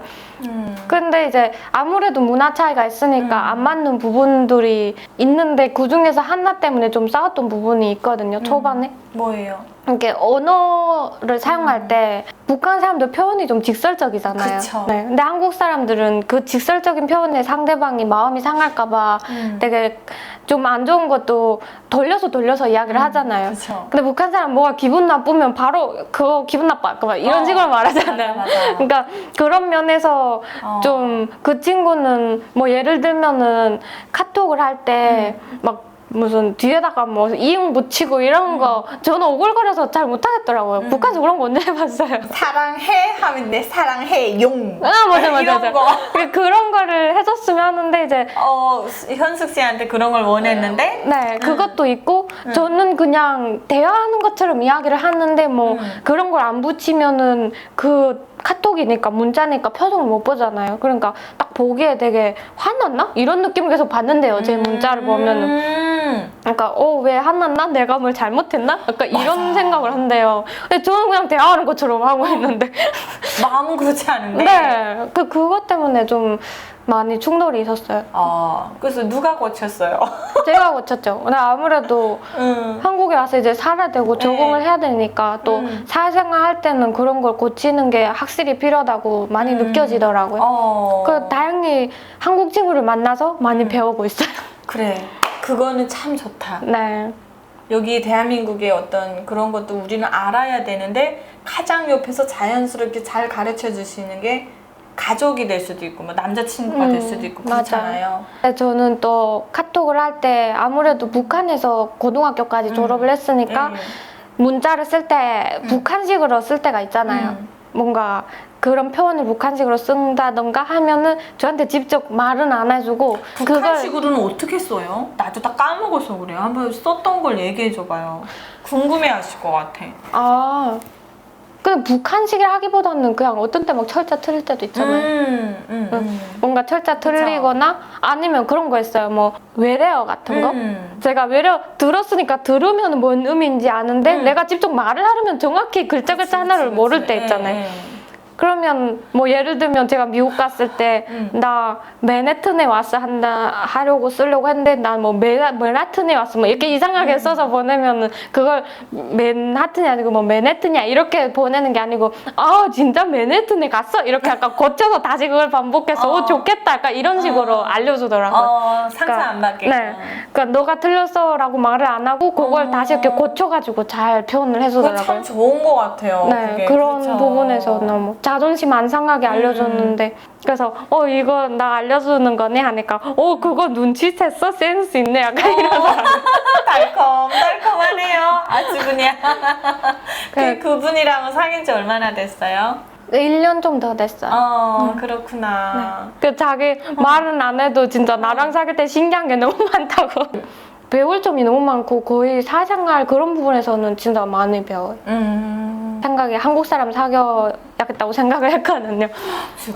근데 이제 아무래도 문화 차이가 있으니까 안 맞는 부분들이 있는데 그중에서 하나 때문에 좀 싸웠던 부분이 있거든요. 초반에. 뭐예요? 이렇게 언어를 사용할 때 북한 사람들 표현이 좀 직설적이잖아요. 그쵸. 네. 근데 한국 사람들은 그 직설적인 표현에 상대방이 마음이 상할까봐 되게 좀 안 좋은 것도 돌려서 이야기를 하잖아요. 그쵸. 근데 북한 사람 뭐가 기분 나쁘면 바로 그거 기분 나빠. 막 이런 식으로 말하잖아요. 맞아. 그러니까 그런 면에서 좀 그 친구는 뭐 예를 들면은 카톡을 할 때 막 무슨 뒤에다가 뭐 이응 붙이고 이런 거 저는 오글거려서 잘 못하겠더라고요. 북한에서 그런 거 언제 해봤어요? 사랑해 하면 내 사랑해 용. 맞아. 이런 거. 그런 거를 해줬으면 하는데 이제 현숙 씨한테 그런 걸 원했는데 네 그것도 있고 저는 그냥 대화하는 것처럼 이야기를 하는데 뭐 그런 걸 안 붙이면은 그 카톡이니까 문자니까 표정을 못 보잖아요. 그러니까 딱 보기에 되게 화났나? 이런 느낌 계속 받는데요. 제 문자를 보면은. 그러니까 왜 화났나? 내가 뭘 잘못했나? 약간 이런 생각을 한대요. 근데 저는 그냥 대화하는 것처럼 하고 있는데 마음은 그렇지 않은데. 네. 그것 때문에 좀 많이 충돌이 있었어요. 그래서 누가 고쳤어요? 제가 고쳤죠. 근데 아무래도 한국에 와서 이제 살아야 되고 적응을 해야 되니까 또 사회생활 할 때는 그런 걸 고치는 게 확실히 필요하다고 많이 느껴지더라고요. 그 다행히 한국 친구를 만나서 많이 배우고 있어요. 그래. 그거는 참 좋다. 네. 여기 대한민국의 어떤 그런 것도 우리는 알아야 되는데 가장 옆에서 자연스럽게 잘 가르쳐 주시는 게 가족이 될 수도 있고 뭐 남자친구가 될 수도 있고 그렇잖아요. 맞아요. 저는 또 카톡을 할 때 아무래도 북한에서 고등학교까지 졸업을 했으니까 문자를 쓸 때 북한식으로 쓸 때가 있잖아요. 뭔가 그런 표현을 북한식으로 쓴다던가 하면은 저한테 직접 말은 안 해주고 북한식으로는 어떻게 써요? 나도 다 까먹어서 그래요. 한번 썼던 걸 얘기해줘봐요. 궁금해하실 것 같아. 근데 북한식이라 하기보다는 그냥 어떤 때 막 철자 틀릴 때도 있잖아요. 뭔가 철자 틀리거나 아니면 그런 거 있어요. 뭐 외래어 같은 거. 제가 외래어 들었으니까 들으면 뭔 의미인지 아는데 내가 직접 말을 하려면 정확히 글자 하나를 모를 때 있잖아요. 그러면 뭐 예를 들면 제가 미국 갔을 때 나 맨해튼에 왔어 하려고 쓰려고 했는데 난 뭐 맨하튼에 왔어 뭐 이렇게 이상하게 써서 보내면은 그걸 맨하튼이 아니고 뭐 맨해튼이야 이렇게 보내는 게 아니고 아 진짜 맨해튼에 갔어 이렇게 약간 고쳐서 다시 그걸 반복해서 오 좋겠다 약간 이런 식으로 알려주더라고요. 상상 안 받게. 네, 그러니까 너가 틀렸어라고 말을 안 하고 그걸 다시 이렇게 고쳐가지고 잘 표현을 그거 해주더라고요. 참 좋은 것 같아요. 네, 그게. 그런 그렇죠. 부분에서 너무 자존심 안 상하게 알려줬는데 그래서 이거 나 알려주는 거네 하니까 그거 눈치챘어? 센스 있네 약간 이러더라고요. 달콤하네요. 아주 그냥. 그분이랑은 사귄 지 얼마나 됐어요? 1년 좀 더 됐어요. 그렇구나. 그 자기 말은 안 해도 진짜 나랑 사귈 때 신기한 게 너무 많다고. 배울 점이 너무 많고 거의 사생활 그런 부분에서는 진짜 많이 배워요. 생각에 한국 사람 사귀어야겠다고 생각을 했거든요.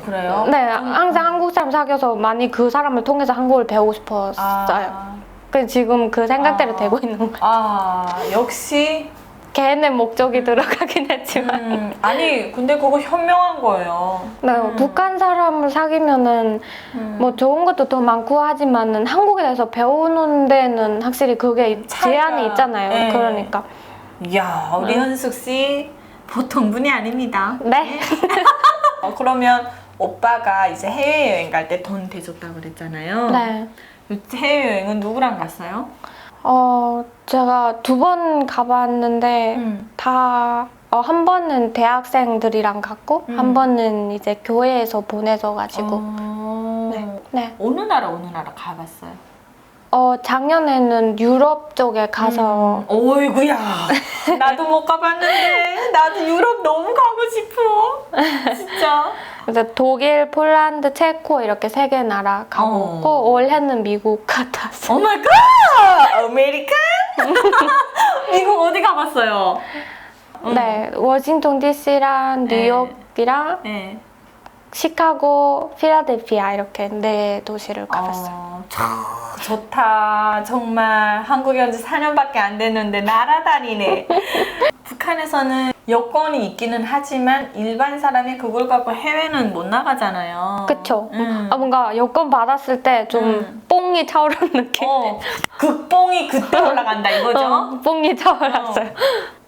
그래요? 네, 항상 한국 사람 사귀어서 많이 그 사람을 통해서 한국을 배우고 싶었어요. 그래서 지금 그 생각대로 되고 있는 거예요. 역시 걔네 목적이 들어가긴 했지만. 아니 근데 그거 현명한 거예요. 네, 북한 사람을 사귀면은 뭐 좋은 것도 더 많고 하지만은 한국에 대해서 배우는 데는 확실히 그게 제한이 있잖아요. 네. 그러니까. 이야 우리 현숙 씨 보통 분이 아닙니다. 네. 그러면 오빠가 이제 해외여행 갈 때 돈 대줬다고 그랬잖아요. 네. 해외여행은 누구랑 갔어요? 제가 2번 가봤는데 다 한 번은 대학생들이랑 갔고 한 번은 이제 교회에서 보내줘가지고 네. 어느 나라 가봤어요? 작년에는 유럽 쪽에 가서 어이구야 나도 못 가봤는데 나도 유럽 너무 가고 싶어 진짜. 그래서 독일, 폴란드, 체코 이렇게 3개 나라 가보고 올해는 미국 갔다 왔어요. 오 마이 갓! 아메리칸? 미국 어디 가봤어요? 네, 워싱턴 DC랑 뉴욕이랑 네. 시카고, 필라델피아 이렇게 4도시를 가봤어요. 좋다. 정말 한국에 온 지 4년밖에 안 됐는데 날아다니네. 북한에서는 여권이 있기는 하지만 일반 사람이 그걸 갖고 해외는 못 나가잖아요. 그쵸. 뭔가 여권 받았을 때 좀 뽕이 차오르는 느낌. 극뽕이 그때 올라간다 이거죠? 뽕이 차올랐어요.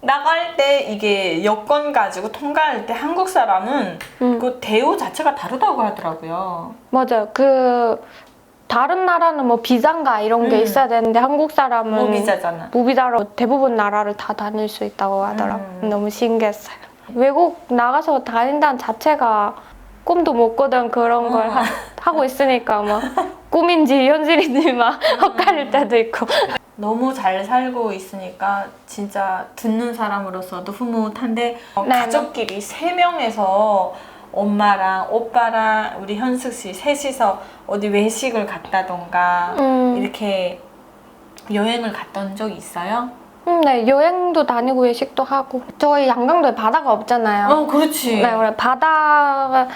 나갈 때 이게 여권 가지고 통과할 때 한국 사람은 그 대우 자체가 다르다고 하더라고요. 맞아요. 다른 나라는 뭐 비자인가 이런 게 있어야 되는데 한국 사람은 무비자잖아. 무비자로 대부분 나라를 다 다닐 수 있다고 하더라고요. 너무 신기했어요. 외국 나가서 다닌다는 자체가 꿈도 못 꾸던 그런 걸 하고 있으니까 막 꿈인지 현실인지 막 헷갈릴 때도 있고. 너무 잘 살고 있으니까 진짜 듣는 사람으로서도 흐뭇한데 가족끼리 3명에서 엄마랑 오빠랑 우리 현숙 씨 셋이서 어디 외식을 갔다던가 이렇게 여행을 갔던 적이 있어요? 네, 여행도 다니고 외식도 하고. 저희 양강도에 바다가 없잖아요. 그렇지. 네, 그래 바다가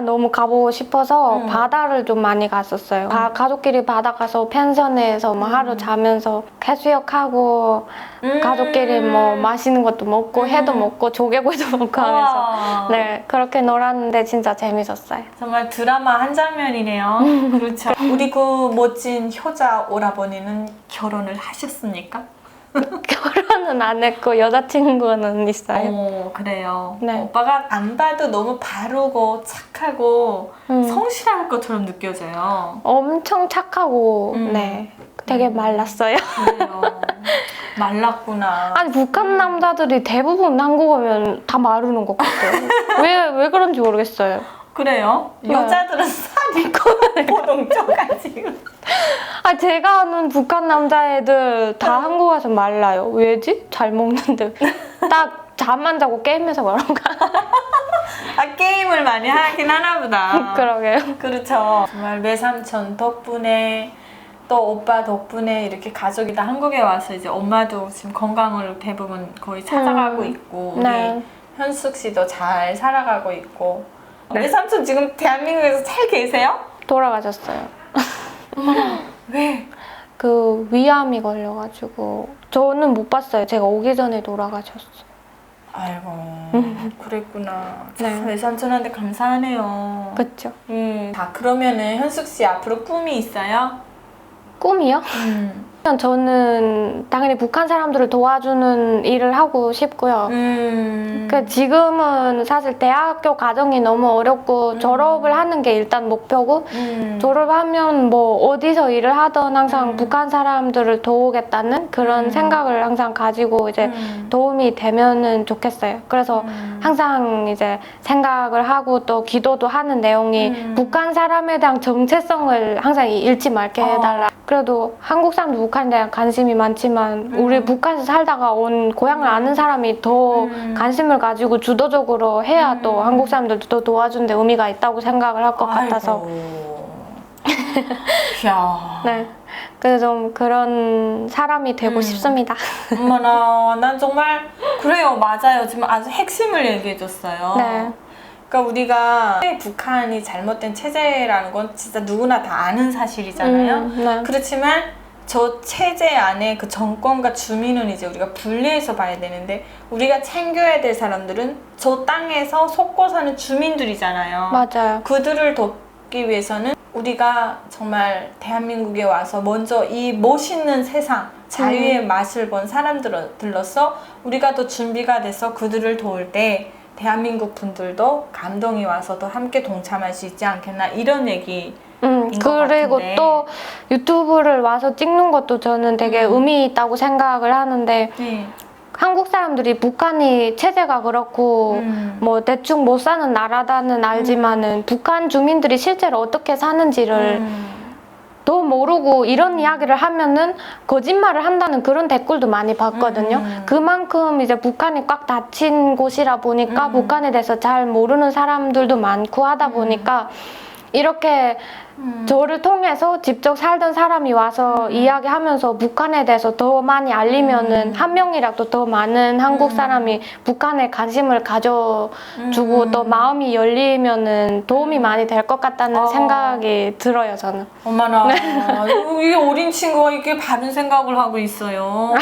너무 가보고 싶어서 바다를 좀 많이 갔었어요. 가족끼리 바다 가서 펜션에서 뭐 하루 자면서 해수욕하고 가족끼리 뭐 맛있는 것도 먹고 회도 먹고 조개구이도 먹고 하면서 네 그렇게 놀았는데 진짜 재밌었어요. 정말 드라마 한 장면이네요. 그렇죠. 우리 그 멋진 효자 오라버니는 결혼을 하셨습니까? 결혼은 안 했고 여자친구는 있어요. 그래요. 네. 오빠가 안 봐도 너무 바르고 착하고 성실할 것처럼 느껴져요. 엄청 착하고 네 되게 말랐어요. 그래요. 말랐구나. 아니 북한 남자들이 대부분 한국 오면 다 마르는 것 같아요. 왜 그런지 모르겠어요. 그래요? 네. 여자들은 살이 보통 쪄가지고. 제가 아는 북한 남자애들 다 한국 와서 말라요. 왜지? 잘 먹는데. 딱 잠만 자고 게임해서 그런가? 게임을 많이 하긴 하나 보다. 그러게요. 그렇죠. 정말 외삼촌 덕분에 또 오빠 덕분에 이렇게 가족이 다 한국에 와서 이제 엄마도 지금 건강을 대부분 거의 찾아가고 있고 네. 우리 현숙 씨도 잘 살아가고 있고 외삼촌 지금 대한민국에서 잘 계세요? 돌아가셨어요. 왜? 그 위암이 걸려가지고 저는 못 봤어요. 제가 오기 전에 돌아가셨어요. 아이고, 그랬구나. 네. 참 외삼촌한테 감사하네요. 그쵸. 자, 그러면은 현숙 씨 앞으로 꿈이 있어요? 꿈이요? 저는 당연히 북한 사람들을 도와주는 일을 하고 싶고요. 지금은 사실 대학교 과정이 너무 어렵고 졸업을 하는 게 일단 목표고 졸업하면 뭐 어디서 일을 하든 항상 북한 사람들을 도우겠다는 그런 생각을 항상 가지고 이제 도움이 되면은 좋겠어요. 그래서 항상 이제 생각을 하고 또 기도도 하는 내용이 북한 사람에 대한 정체성을 항상 잃지 말게 해달라. 그래도 한국 사람도 북한에 대한 관심이 많지만 우리 북한에서 살다가 온 고향을 아는 사람이 더 관심을 가지고 주도적으로 해야 또 한국 사람들도 더 도와주는 데 의미가 있다고 생각을 할 것 같아서 이야. 네, 그래서 좀 그런 사람이 되고 싶습니다. 어머나, 난 정말 그래요. 맞아요. 지금 아주 핵심을 얘기해줬어요. 네. 그러니까 우리가 북한이 잘못된 체제라는 건 진짜 누구나 다 아는 사실이잖아요. 네. 그렇지만 저 체제 안에 그 정권과 주민은 이제 우리가 분리해서 봐야 되는데 우리가 챙겨야 될 사람들은 저 땅에서 속고 사는 주민들이잖아요. 맞아요. 그들을 돕기 위해서는 우리가 정말 대한민국에 와서 먼저 이 멋있는 세상, 자유의 맛을 본 사람들로서 우리가 더 준비가 돼서 그들을 도울 때 대한민국 분들도 감동이 와서 더 함께 동참할 수 있지 않겠나 이런 얘기. 그리고 또 유튜브를 와서 찍는 것도 저는 되게 의미 있다고 생각을 하는데 한국 사람들이 북한이 체제가 그렇고 뭐 대충 못 사는 나라다는 알지만은 북한 주민들이 실제로 어떻게 사는지를 더 모르고 이런 이야기를 하면은 거짓말을 한다는 그런 댓글도 많이 봤거든요. 그만큼 이제 북한이 꽉 닫힌 곳이라 보니까 북한에 대해서 잘 모르는 사람들도 많고 하다 보니까 이렇게 저를 통해서 직접 살던 사람이 와서 이야기하면서 북한에 대해서 더 많이 알리면은 한 명이라도 더 많은 한국 사람이 북한에 관심을 가져주고 또 마음이 열리면은 도움이 많이 될 것 같다는 생각이 들어요, 저는. 어머나, 이 어린 친구가 이렇게 바른 생각을 하고 있어요.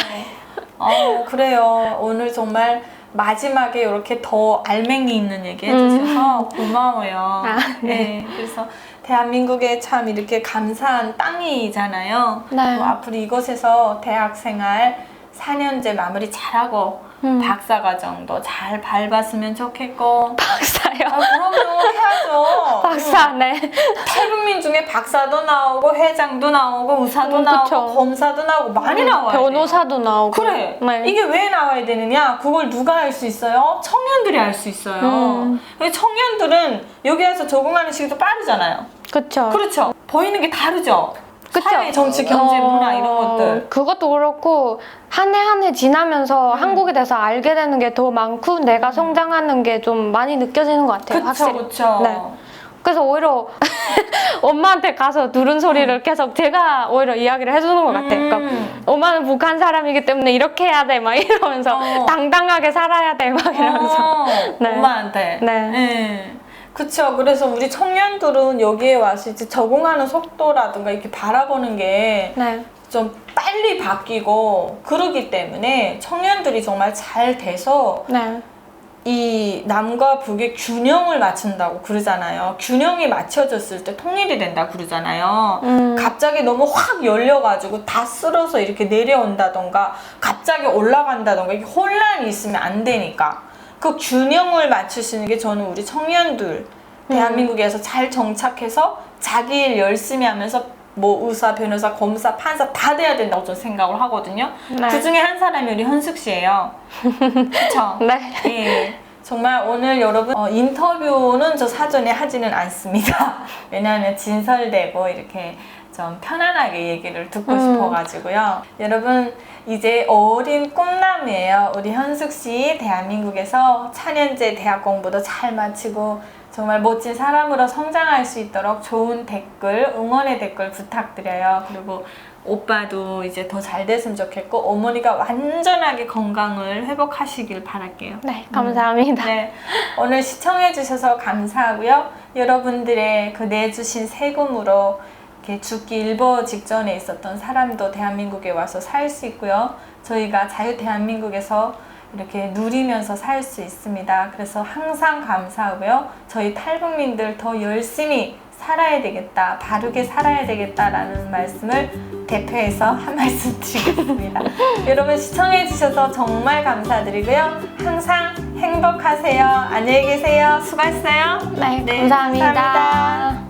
그래요. 오늘 정말 마지막에 이렇게 더 알맹이 있는 얘기 해주셔서 고마워요. 네, 그래서 대한민국에 참 이렇게 감사한 땅이잖아요. 네. 앞으로 이곳에서 대학생활 4년제 마무리 잘하고 박사과정도 잘 밟았으면 좋겠고. 박사요? 그럼요, 해야죠. 박사, 네. 탈북민 중에 박사도 나오고 회장도 나오고 의사도 나오고 그쵸. 검사도 나오고 많이 나와요. 변호사도 나오고. 그래. 네. 이게 왜 나와야 되느냐? 그걸 누가 할 수 있어요? 청년들이 할 수 있어요. 청년들은 여기 와서 적응하는 시기도 빠르잖아요. 그쵸. 그렇죠. 보이는 게 다르죠. 그쵸? 사회, 정치, 경제, 문화 이런 것들. 그것도 그렇고 한 해 한 해 지나면서 한국에 대해서 알게 되는 게 더 많고 내가 성장하는 게 좀 많이 느껴지는 것 같아요. 확실히. 그쵸. 네. 그래서 오히려 엄마한테 가서 들은 소리를 계속 제가 오히려 이야기를 해주는 것 같아요. 그러니까 엄마는 북한 사람이기 때문에 이렇게 해야 돼 막 이러면서 당당하게 살아야 돼 막 이러면서 네. 엄마한테. 네. 그쵸. 그래서 우리 청년들은 여기에 와서 이제 적응하는 속도라든가 이렇게 바라보는 게 좀 빨리 바뀌고 그러기 때문에 청년들이 정말 잘 돼서 이 남과 북의 균형을 맞춘다고 그러잖아요. 균형이 맞춰졌을 때 통일이 된다 그러잖아요. 갑자기 너무 확 열려가지고 다 쓸어서 이렇게 내려온다던가 갑자기 올라간다던가 이게 혼란이 있으면 안 되니까 그 균형을 맞추시는 게 저는 우리 청년들 대한민국에서 잘 정착해서 자기 일 열심히 하면서 뭐 의사, 변호사, 검사, 판사 다 돼야 된다고 저는 생각을 하거든요. 그 중에 한 사람이 우리 현숙 씨예요. 그쵸? 네. 예. 정말 오늘 여러분 인터뷰는 저 사전에 하지는 않습니다. 왜냐하면 진설되고 이렇게 좀 편안하게 얘기를 듣고 싶어가지고요. 여러분 이제 어린 꿈나무예요. 우리 현숙 씨 대한민국에서 4년제 대학 공부도 잘 마치고 정말 멋진 사람으로 성장할 수 있도록 좋은 댓글, 응원의 댓글 부탁드려요. 그리고 오빠도 이제 더 잘 됐으면 좋겠고 어머니가 완전하게 건강을 회복하시길 바랄게요. 네, 감사합니다. 네, 오늘 시청해주셔서 감사하고요. 여러분들의 그 내주신 세금으로 이렇게 죽기 일보 직전에 있었던 사람도 대한민국에 와서 살 수 있고요. 저희가 자유 대한민국에서 이렇게 누리면서 살 수 있습니다. 그래서 항상 감사하고요. 저희 탈북민들 더 열심히 살아야 되겠다, 바르게 살아야 되겠다라는 말씀을 대표해서 한 말씀 드리겠습니다. 여러분 시청해 주셔서 정말 감사드리고요. 항상 행복하세요. 안녕히 계세요. 수고하셨어요. 네, 감사합니다. 감사합니다.